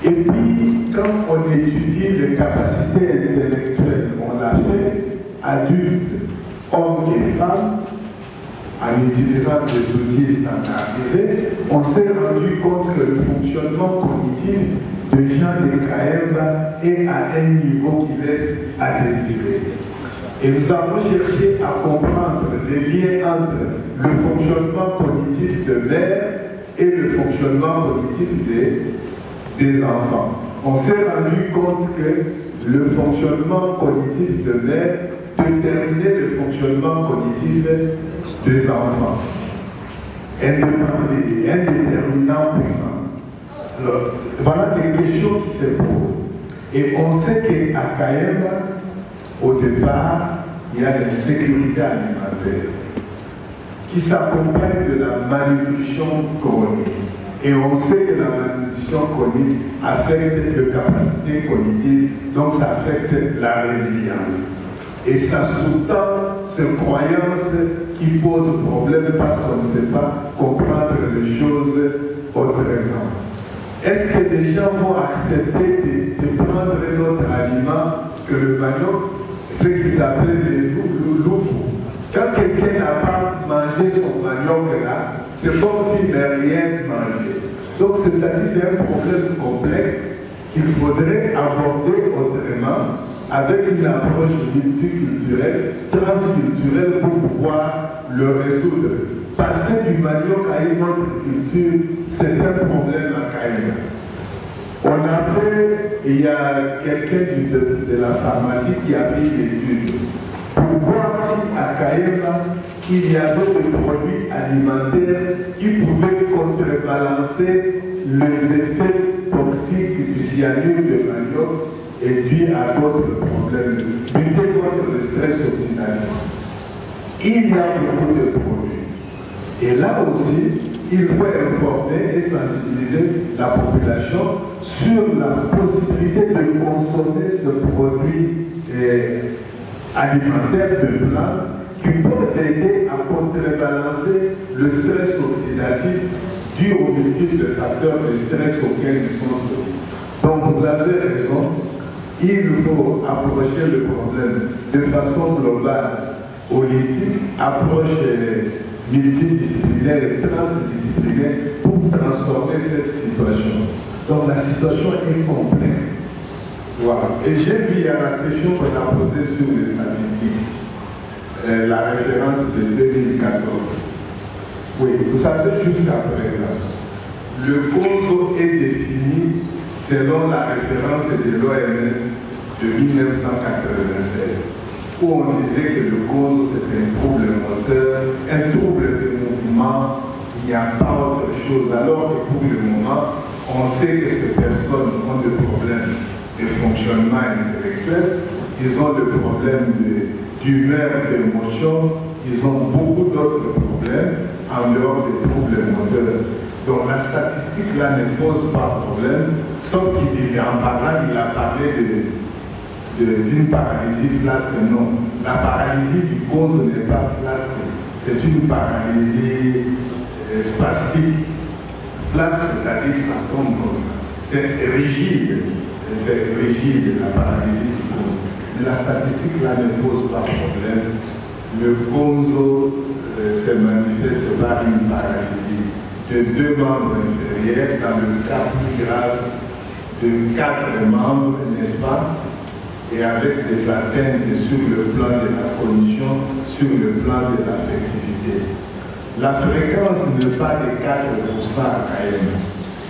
Et puis, quand on étudie les capacités intellectuelles, on l'a fait adultes, hommes et femmes, en utilisant des outils standardisés, on s'est rendu compte que le fonctionnement cognitif de Jean de Kayemba est à un niveau qui laisse à désirer. Et nous avons cherché à comprendre les liens entre le fonctionnement cognitif de mère et le fonctionnement cognitif des enfants. On s'est rendu compte que le fonctionnement cognitif de mère déterminait le fonctionnement cognitif des enfants. Un déterminant puissant. Alors, voilà des questions qui se posent. Et on sait qu'à Kayemba, au départ, il y a l'insécurité alimentaire qui s'accompagne de la malnutrition chronique. Et on sait que la malnutrition chronique affecte les capacités cognitives, donc ça affecte la résilience. Et ça sous-tend ces croyances qui posent problème parce qu'on ne sait pas comprendre les choses autrement. Est-ce que les gens vont accepter de prendre notre aliment que le manioc, ce qu'ils appellent les loups? Quand quelqu'un n'a pas mangé son manioc là, c'est comme s'il n'a rien mangé. Donc c'est-à-dire que c'est un problème complexe qu'il faudrait aborder autrement avec une approche multiculturelle, transculturelle pour pouvoir le résoudre. Passer du manioc à une autre culture, c'est un problème à Kayemba. On a fait, il y a quelqu'un de la pharmacie qui a fait une étude pour voir si à Kayemba, il y avait des produits alimentaires qui pouvaient contrebalancer les effets toxiques du cyanure de manioc et dû à d'autres problèmes, lutter contre le stress oxydatif. Il y a beaucoup de produits. Et là aussi, il faut informer et sensibiliser la population sur la possibilité de consommer ce produit alimentaire de plantes qui peuvent aider à contrebalancer le stress oxydatif dû aux multiples facteurs de stress auxquels nous sommes soumis. Donc vous avez raison, il faut approcher le problème de façon globale, holistique, approche multidisciplinaire et transdisciplinaire pour transformer cette situation. Donc la situation est complexe. Voilà. Et j'ai vu la question qu'on a posée sur les statistiques, la référence de 2014. Oui, vous savez, jusqu'à présent, le COSO est défini selon la référence de l'OMS de 1996, où on disait que le COSO c'est un trouble moteur, un trouble de mouvement, il n'y a pas autre chose. Alors que pour le moment, on sait que ces personnes ont des problèmes de fonctionnement intellectuel, ils ont des problèmes d'humeur, d'émotion, ils ont beaucoup d'autres problèmes en dehors des troubles moteurs. Donc la statistique là ne pose pas de problème, sauf qu'en parlant, il a parlé d'une paralysie flasque. Non, la paralysie du cause n'est pas flasque, c'est une paralysie spastique. Flasque, c'est-à-dire que ça tombe comme ça. C'est rigide, la paralysie du cause. Mais la statistique là ne pose pas de problème. Le cause se manifeste par une paralysie de 2 membres inférieurs, dans le cas plus grave de 4 membres, n'est-ce pas? Et avec des atteintes sur le plan de la cognition, sur le plan de l'affectivité. La fréquence n'est pas de 4% à Kayemba.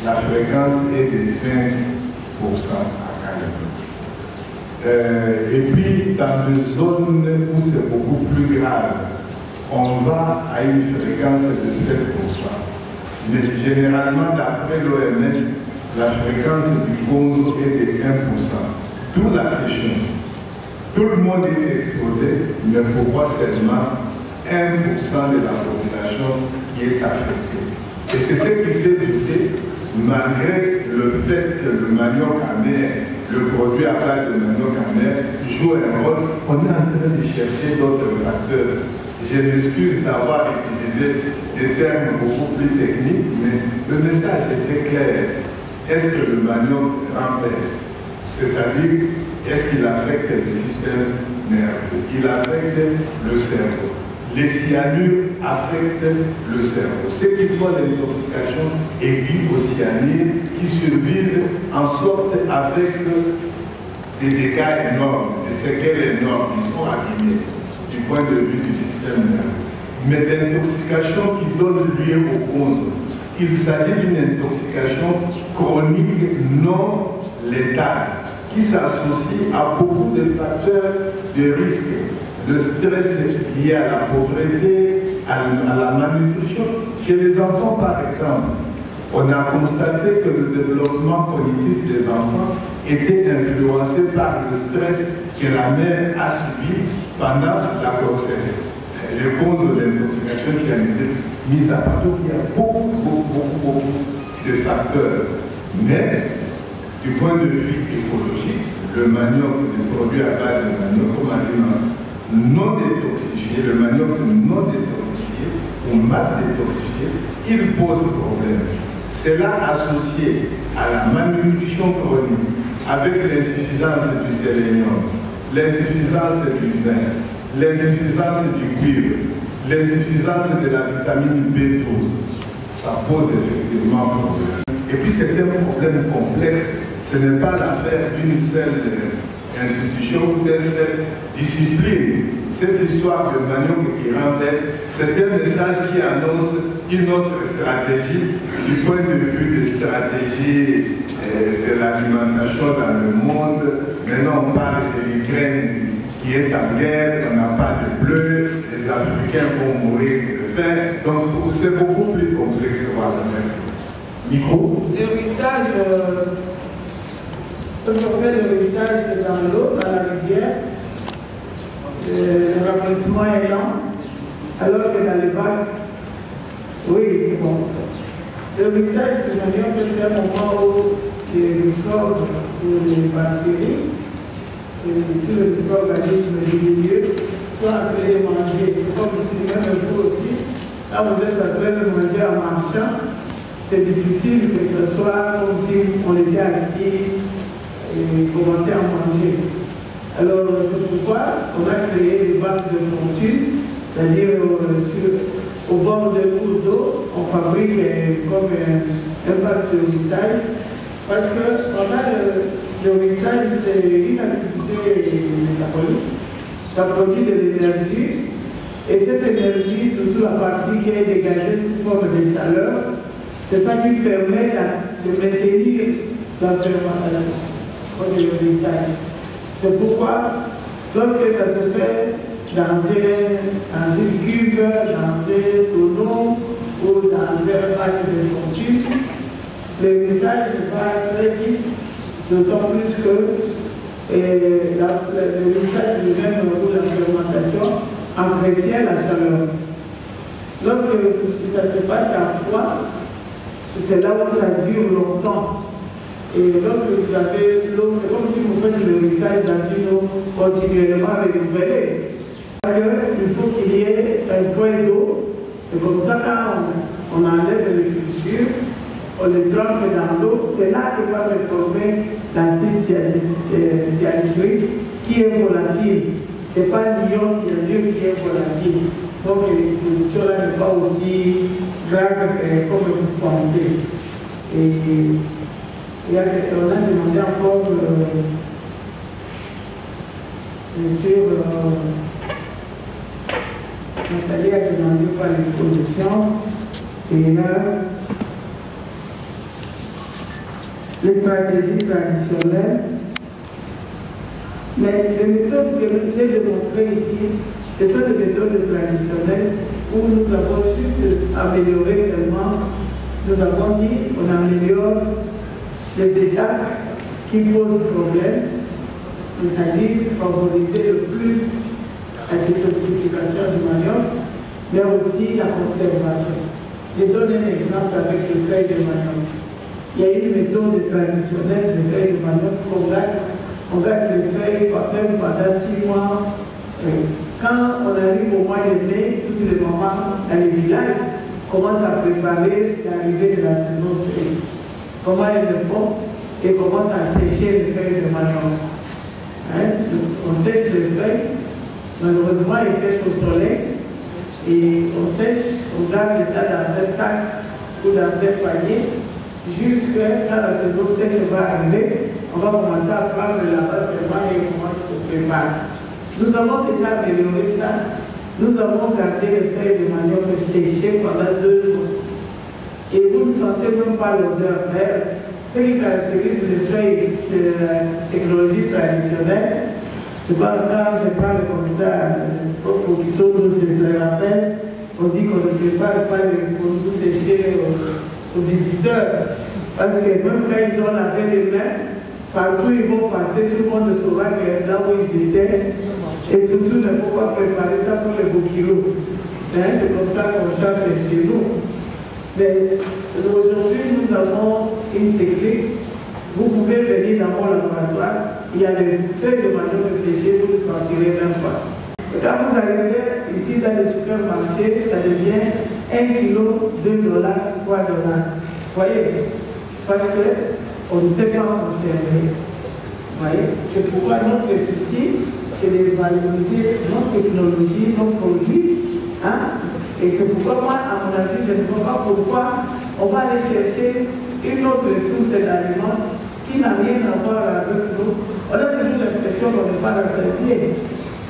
La fréquence est de 5% à Kayemba. Et puis, dans des zones où c'est beaucoup plus grave, on va à une fréquence de 7%. Mais généralement, d'après l'OMS, la fréquence du cause est de 1%. D'où la question. Tout le monde est exposé, mais pourquoi seulement 1% de la population qui est affectée? Et c'est ce qui fait douter, malgré le fait que le manioc amer, le produit à base de manioc amer, joue un rôle, on est en train de chercher d'autres facteurs. Je m'excuse d'avoir utilisé des termes beaucoup plus techniques, mais le message était clair. Est-ce que le manioc empêche? C'est-à-dire, est-ce qu'il affecte le système nerveux? Il affecte le cerveau. Les cyanures affectent le cerveau. Ceux qui font l'intoxication aiguë au cyanure, qui survivent en sorte avec des dégâts énormes, des séquelles énormes qui sont abîmées du point de vue du système nerveux. Mais d'intoxication qui donne lieu aux causes. Il s'agit d'une intoxication chronique non létale qui s'associe à beaucoup de facteurs de risque, de stress lié à la pauvreté, à la malnutrition. Chez les enfants, par exemple, on a constaté que le développement cognitif des enfants était influencé par le stress que la mère a subi pendant la grossesse. Les causes de l'intoxication cyanurique mises à part, il y a beaucoup de facteurs. Mais, du point de vue écologique, le manioc, les produits à base de manioc comme aliment non détoxifié, le manioc non détoxifié ou mal détoxifié, il pose problème. Cela associé à la malnutrition chronique avec l'insuffisance du sélénium, l'insuffisance du zinc, l'insuffisance du cuivre, l'insuffisance de la vitamine B12, ça pose effectivement problème. Et puis c'est un problème complexe, ce n'est pas l'affaire d'une seule institution ou d'une seule discipline. Cette histoire de manioc qui rembête, c'est un message qui annonce une autre stratégie du point de vue des stratégies de l'alimentation dans le monde. Maintenant on parle de l'Ukraine qui est en guerre, on n'a pas de bleu, les Africains vont mourir de faim. Donc c'est beaucoup plus complexe. Voilà, merci. Micro. Le ruissage, parce qu'on fait le ruissage dans l'eau, dans la rivière, le remplacement est lent, alors que dans les bacs, oui, c'est bon. Le ruissage de manioc, c'est un moment où les microbes ou les bactéries, tout le micro-organisme du milieu, sont en train de manger. C'est comme si même vous aussi, là vous êtes en train de manger en marchant, c'est difficile que ce soit comme si on était assis et commençait à manger. Alors c'est pourquoi on a créé des banques de fortune, c'est-à-dire au bord de cours d'eau, on fabrique comme un bac de ruissage, parce que pendant le ruissage, c'est une activité métabolique, ça produit de l'énergie, et cette énergie, surtout la partie qui est dégagée sous forme de chaleur, c'est ça qui permet de maintenir la fermentation, comme le ruissage. C'est pourquoi, lorsque ça se fait dans une cuve, dans un tonneau ou dans un bac de fortune, le ruissage va très vite, d'autant plus que le ruissage lui-même ou la fermentation entretient la chaleur. Lorsque ça se passe à froid, c'est là où ça dure longtemps. Et lorsque vous avez l'eau, c'est comme si vous faites le ruissage dans une eau continuellement renouvelée. Il faut qu'il y ait un point d'eau. Et comme ça, quand on enlève les cultures, on les trempe dans l'eau, c'est là que va se former l'acide cyanhydrique qui est volatile. Ce n'est pas l'ion cyanhydrique qui est volatile. Donc l'exposition là n'est pas aussi grave comme vous pensez. Et on a demandé encore, bien sûr, Nathalie a demandé pour l'exposition, et là, les stratégies traditionnelles. Mais les méthodes que j'ai démontrées ici, ce sont des méthodes traditionnelles où nous avons juste amélioré seulement. Nous avons dit qu'on améliore les étapes qui posent problème, c'est-à-dire favoriser le plus la détoxification du manioc, mais aussi la conservation. Je donne un exemple avec les feuilles de manioc. Il y a une méthode traditionnelle de feuilles de manioc qu'on garde les feuilles même pendant 6 mois. Quand on arrive au mois de mai, toutes les mamans dans les villages commencent à préparer l'arrivée de la saison sèche. Comment elles le font? Et commencent à sécher les feuilles de manioc. On sèche les feuilles, malheureusement elles sèchent au soleil, et on sèche, on garde ça dans un sac ou dans un panier, jusque quand la saison sèche va arriver, on va commencer à prendre de la base et comment on prépare. Nous avons déjà amélioré ça. Nous avons gardé les feuilles de manioc séchées pendant 2 ans. Et vous ne sentez même pas l'odeur verte. Ce qui caractérise les feuilles de la technologie traditionnelle, je parle quand je parle comme ça, le prof Okito nous se rappelle, on dit qu'on ne prépare pas les produits séchés aux visiteurs. Parce que même quand ils ont lavé les mains, partout ils vont passer, tout le monde saura que là où ils étaient. Et surtout, il ne faut pas préparer ça pour les beaux kilos. C'est comme ça qu'on chante chez nous. Mais aujourd'hui, nous avons une technique. Vous pouvez venir dans mon laboratoire, il y a des feuilles de manioc séchées, vous ne sentirez même pas. Quand vous arrivez ici dans les supermarchés, ça devient 1 kg, $2, $3. Vous voyez? Parce qu'on ne sait pas en servir. Vous voyez? C'est pourquoi notre souci, c'est de valoriser nos technologies, nos produits. Hein? Et c'est pourquoi moi, à mon avis, je ne vois pas pourquoi on va aller chercher une autre source d'aliments qui n'a rien à voir avec nous. On a toujours l'impression qu'on n'est pas rassasié.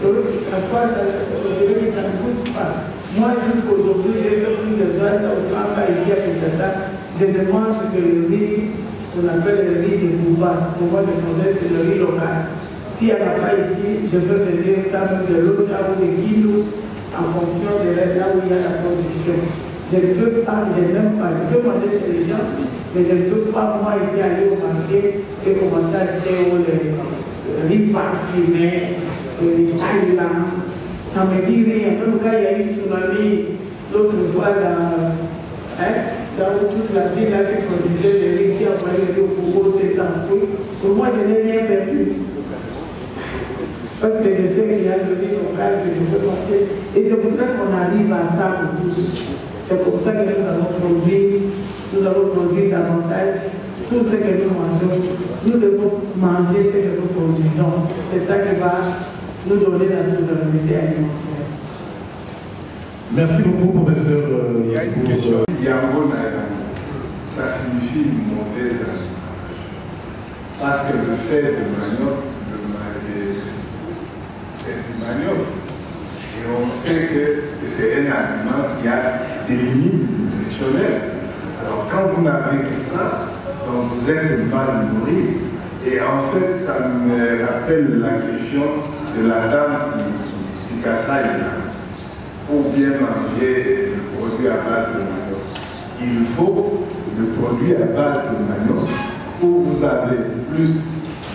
Parfois, ça ne coûte pas. Moi, jusqu'aujourd'hui, j'ai fait plus de 20 ans au travail ici à Kinshasa. Je ne mange que le riz, qu'on appelle le riz de Bouba. Pour moi, je connais, c'est le riz local. S'il n'y en a pas ici, je peux venir ça de l'autre ou des kilos en fonction de là où il y a la production. Je ne peux pas, je n'aime pas. Je peux manger chez les gens, mais je ne peux pas, moi, ici, aller au marché et commencer à acheter le riz parfumé, les Thaïlandes. Ça me dit rien. Même quand il y a eu tsunami, l'autre fois dans toute la ville là qui produisait le riz, qui envoyait le riz au Congo, c'est enfoui. Pour moi, je n'ai rien perdu. Parce que je sais qu'il y a le riz local que je peux manger. Et c'est pour ça qu'on arrive à ça pour tous. C'est pour ça que nous avons produit davantage tout ce que nous mangeons. Nous devons manger ce que nous produisons. C'est ça qui va nous donner la souveraineté alimentaire. Merci beaucoup, professeur. Il y a une question. Yango, ça signifie une mauvaise alimentation. Parce que le fait de manioc, c'est du manioc. Et on sait que c'est un aliment qui a des limites nutritionnelles. Alors quand vous n'avez que ça, donc vous êtes mal nourri. Et en fait, ça me rappelle la question de la dame du Kasaï. Pour bien manger le produit à base de manioc, il faut le produit à base de manioc où vous avez plus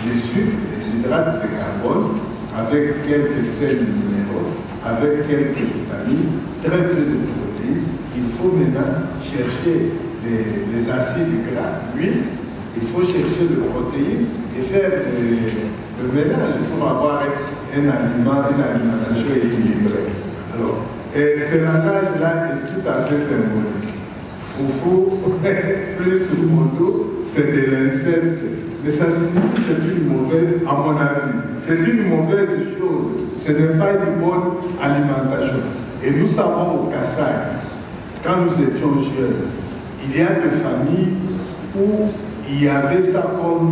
de sucre, des hydrates de carbone, avec quelques sels minéraux, avec quelques vitamines, très peu de protéines. Il faut maintenant chercher les acides gras, l'huile, il faut chercher les protéines et faire le mélange pour avoir un aliment, une alimentation équilibrée. Alors, ce langage-là est tout à fait symbolique. Foufou, plus ou moins, c'est de l'inceste. Mais ça signifie que c'est une mauvaise, à mon avis, c'est une mauvaise chose. Ce n'est pas une bonne alimentation. Et nous savons au Kasaï, quand nous étions jeunes, il y a des familles où il y avait ça comme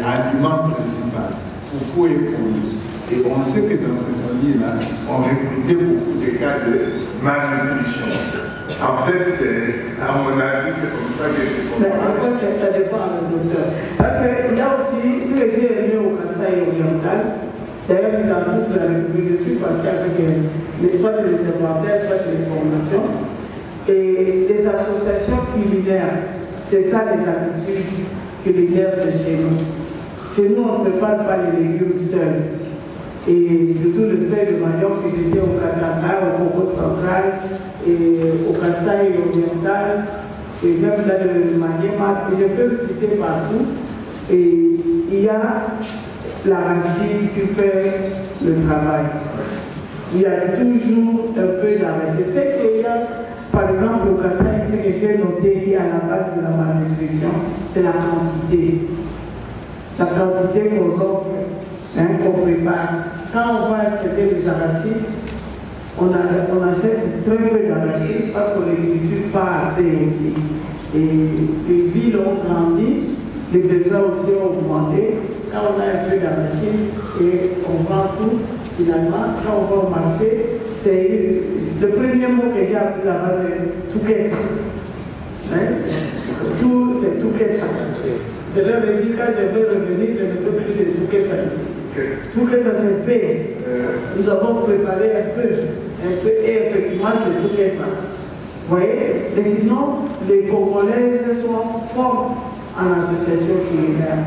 aliment principal, foufou et poulet. Et on sait que dans ces familles-là, on recrutait beaucoup de cas de malnutrition. En fait, à mon avis, c'est comme ça que c'est comme ça. Mais après, ça dépend, docteur. Parce qu'il y a aussi, ce que j'ai aimé au Kasaï oriental, d'ailleurs, dans toute la République, je suis passé avec soit des inventaires, soit des formations, et des associations culinaires. C'est ça les habitudes culinaires de chez nous. Chez nous, on ne prépare pas les légumes seuls. Et surtout le fait de manioc que j'étais au Katanga, au Congo central, et au Kasaï oriental, et même dans le Maniema, je peux le citer partout. Et il y a l'arachide qui fait le travail. Il y a toujours un peu d'arachide. C'est qu'il y a, par exemple, au Kasaï, ce que j'ai noté qui est à la base de la malnutrition, c'est la quantité. La quantité qu'on offre. Qu'on prépare. Quand on va acheter des arachides, on achète très peu d'arachides parce qu'on ne les cultive pas assez aussi. Et les villes ont grandi, les besoins aussi ont augmenté. Quand on a un peu d'arachide et on vend tout, finalement, quand on va au marché, c'est le premier mot que j'ai appris là-bas, c'est tout qu'est-ce. Tout, c'est tout qu'est-ce. Je leur ai dit, quand je vais revenir, je ne peux plus de tout qu'est-ce ici. Tout qu'est-ce, c'est paix. Nous avons préparé un peu, et effectivement, c'est tout qu'est-ce. Vous voyez? Mais sinon, les Congolaises sont fortes en association culinaire.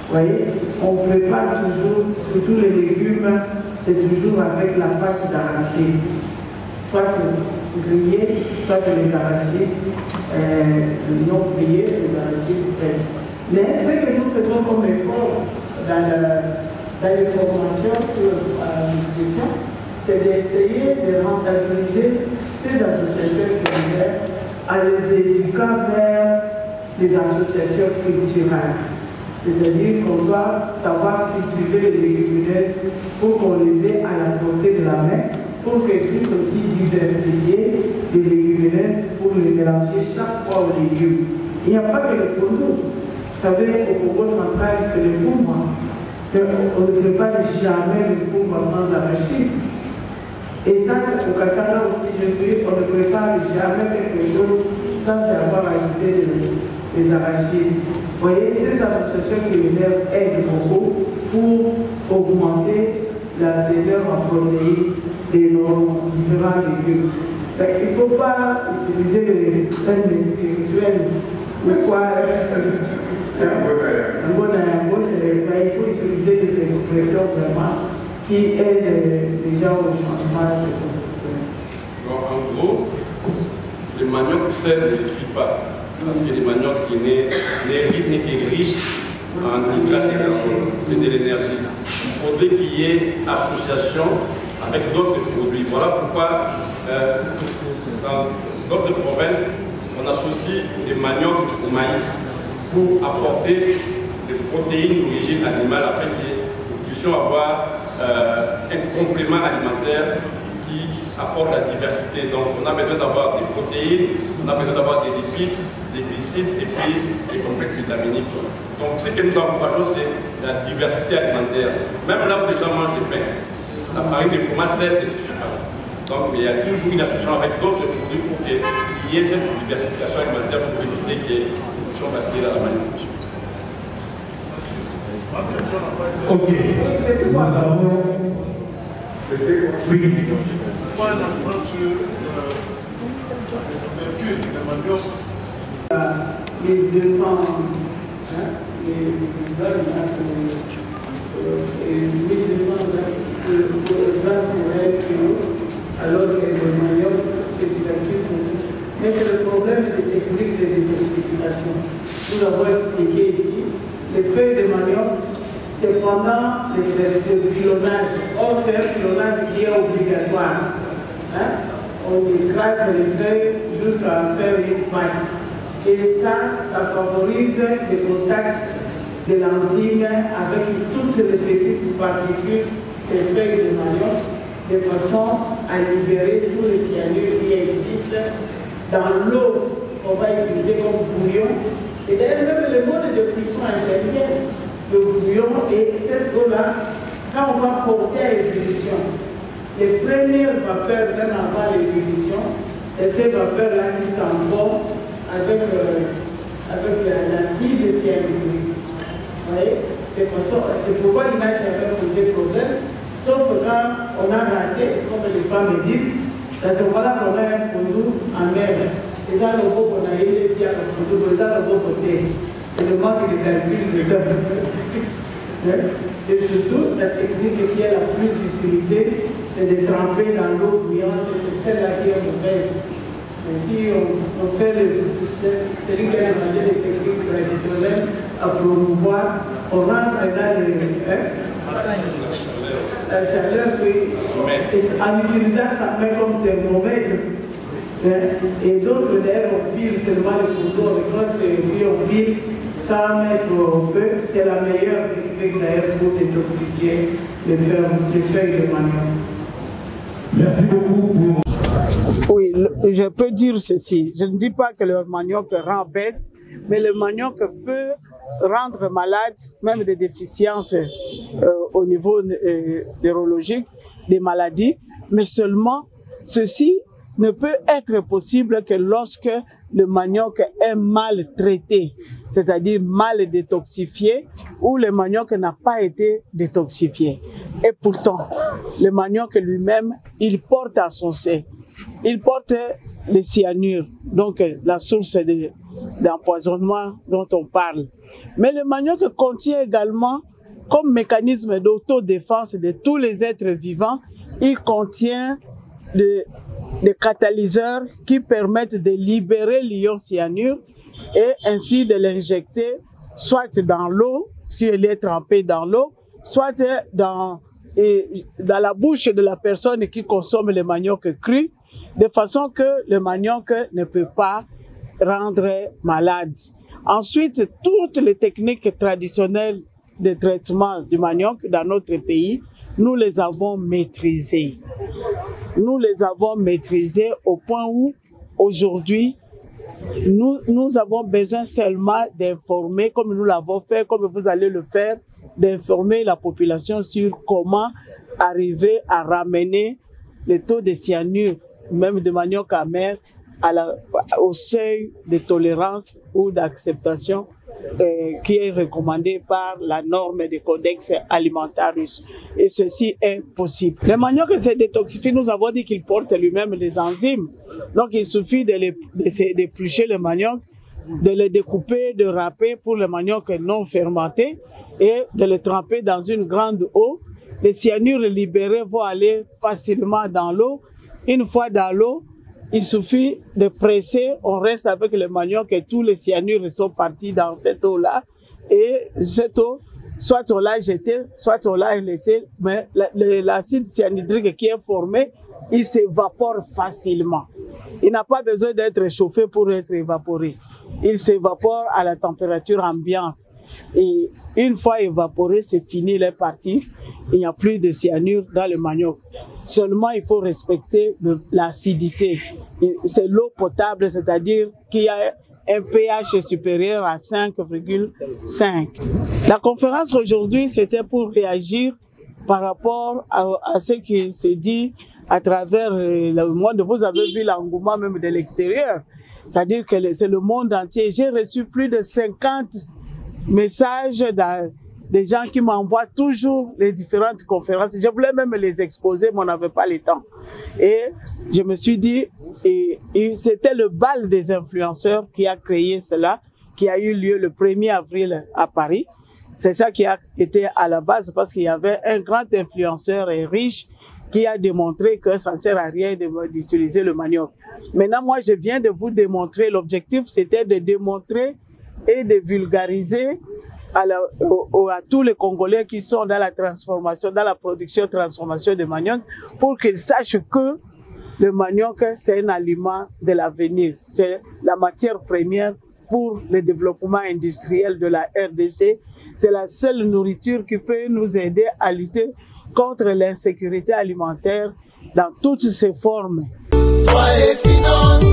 Vous voyez, on prépare toujours, surtout les légumes, c'est toujours avec la pâte d'arachide. Soit grillé, soit les arachides non grillés, les arachides fraîches. Mais ce que nous faisons comme effort dans les formations sur la nutrition, c'est d'essayer de rentabiliser ces associations culinaires en les éduquant vers des associations culturelles. C'est-à-dire qu'on doit savoir cultiver les légumineuses pour qu'on les ait à la portée de la main, pour qu'elles puissent aussi diversifier les légumineuses pour les mélanger chaque fois aux légumes. Il n'y a pas que le produit. Vous savez, au Congo central, c'est le fourmois. On ne prépare jamais le fourmois sans arachide. Et ça, c'est au Katanga aussi, je dis, on ne prépare jamais quelque chose sans avoir ajouté des arachides. Vous voyez, ces associations culinaires aident beaucoup pour augmenter la teneur en protéines de nos différents légumes. Il ne faut pas utiliser les termes spirituels ou quoi. Il faut utiliser des expressions vraiment qui aident les gens au changement de comportement. En gros, le manioc seul ne suffit pas. Parce que le manioc qui n'est riche en hydrates de carbone, c'est de l'énergie. Il faudrait qu'il y ait association avec d'autres produits. Voilà pourquoi dans d'autres provinces, on associe le manioc au maïs pour apporter des protéines d'origine animale afin que nous puissions avoir un complément alimentaire qui apporte la diversité. Donc on a besoin d'avoir des protéines, on a besoin d'avoir des lipides, des glycides et puis des complexes vitaminiques. Donc ce que nous encourageons, c'est la diversité alimentaire. Même là où les gens mangent du pain, la farine de fromage seule ne suffit pas. Donc il y a toujours une association avec d'autres produits pour qu'il y ait cette diversification alimentaire pour éviter que nous puissions basculer dans la malnutrition. Ok, nous avons... Oui. Point d'instant sur le mercure, le manioc. Les 200, les hommes, et 1200 grâce pour elle, alors que le manioc, petit à petit, sont. Mais c'est le problème des techniques de détoxification. Nous l'avons expliqué ici. Les feuilles de manioc, c'est pendant le pilonnage. Or, c'est un pilonnage qui est obligatoire. On écrase les feuilles jusqu'à faire une paille. Et ça favorise le contact de l'enzyme avec toutes les petites particules des feuilles de manioc, de façon à libérer tous les cyanures qui existent dans l'eau qu'on va utiliser comme bouillon. Et d'ailleurs, même le mode de cuisson intervient, le bouillon et cette eau-là, quand on va porter à l'ébullition, les premières vapeurs, même avant l'ébullition, c'est ces vapeurs-là qui s'envolent avec l'acide cyanurique. Vous voyez? De façon, c'est pourquoi il n'a jamais posé problème, sauf que quand on a raté, comme les femmes me disent, c'est ce moment-là qu'on a un produit en mer. Et ça, le beau qu'on a eu, c'est un produit, ça, le beau côté. C'est le manque de calcul de temps. Et surtout, la technique qui est la plus utilisée, c'est de tremper dans l'eau bouillante, c'est celle-là qui est mauvaise. Et si on fait celui qui a inventé les techniques traditionnelles à promouvoir, on rentre dans les la chaleur, oui. En utilisant ça fait comme thermomètre. Et d'autres d'ailleurs on pile seulement le couteau avec notre puis on pile sans mettre au feu. C'est la meilleure technique d'ailleurs pour détoxifier les feuilles de manioc. Merci beaucoup pour... Oui, je peux dire ceci. Je ne dis pas que le manioc rend bête, mais le manioc peut rendre malade, même des déficiences au niveau neurologique, des maladies, mais seulement ceci ne peut être possible que lorsque le manioc est mal traité, c'est-à-dire mal détoxifié, ou le manioc n'a pas été détoxifié. Et pourtant, le manioc lui-même, il porte à son sein, il porte les cyanures, donc la source d'empoisonnement dont on parle. Mais le manioc contient également, comme mécanisme d'autodéfense de tous les êtres vivants, il contient des catalyseurs qui permettent de libérer l'ion cyanure et ainsi de l'injecter soit dans l'eau, si elle est trempée dans l'eau, soit dans la bouche de la personne qui consomme le manioc cru, de façon que le manioc ne peut pas rendre malade. Ensuite, toutes les techniques traditionnelles de traitement du manioc dans notre pays, nous les avons maîtrisées. Nous les avons maîtrisées au point où, aujourd'hui, nous avons besoin seulement d'informer, comme nous l'avons fait, comme vous allez le faire, d'informer la population sur comment arriver à ramener le taux de cyanure, même de manioc amer, au seuil de tolérance ou d'acceptation qui est recommandé par la norme des codex alimentarius. Et ceci est possible. Le manioc se détoxifie, nous avons dit qu'il porte lui-même des enzymes. Donc il suffit d'éplucher le manioc, de le découper, de râper pour le manioc non fermenté et de le tremper dans une grande eau. Les cyanures libérés vont aller facilement dans l'eau. Une fois dans l'eau, il suffit de presser, on reste avec le manioc et tous les cyanures sont partis dans cette eau-là. Et cette eau, soit on l'a jetée, soit on l'a laissée, mais l'acide cyanhydrique qui est formé, il s'évapore facilement. Il n'a pas besoin d'être chauffé pour être évaporé. Il s'évapore à la température ambiante. Et une fois évaporé, c'est fini, il est parti. Il n'y a plus de cyanure dans le manioc. Seulement, il faut respecter l'acidité. C'est l'eau potable, c'est-à-dire qu'il y a un pH supérieur à 5,5. La conférence aujourd'hui, c'était pour réagir par rapport à ce qui se dit à travers le monde. Vous avez vu l'engouement même de l'extérieur. C'est-à-dire que c'est le monde entier. J'ai reçu plus de 50 messages des gens qui m'envoient toujours les différentes conférences. Je voulais même les exposer, mais on n'avait pas le temps. Et je me suis dit, et c'était le bal des influenceurs qui a créé cela, qui a eu lieu le 1er avril à Paris. C'est ça qui a été à la base, parce qu'il y avait un grand influenceur et riche qui a démontré que ça ne sert à rien d'utiliser le manioc. Maintenant, moi, je viens de vous démontrer, l'objectif, c'était de démontrer et de vulgariser à tous les Congolais qui sont dans la transformation, dans la production et transformation de manioc, pour qu'ils sachent que le manioc, c'est un aliment de l'avenir. C'est la matière première pour le développement industriel de la RDC. C'est la seule nourriture qui peut nous aider à lutter contre l'insécurité alimentaire dans toutes ses formes. Toi et finance,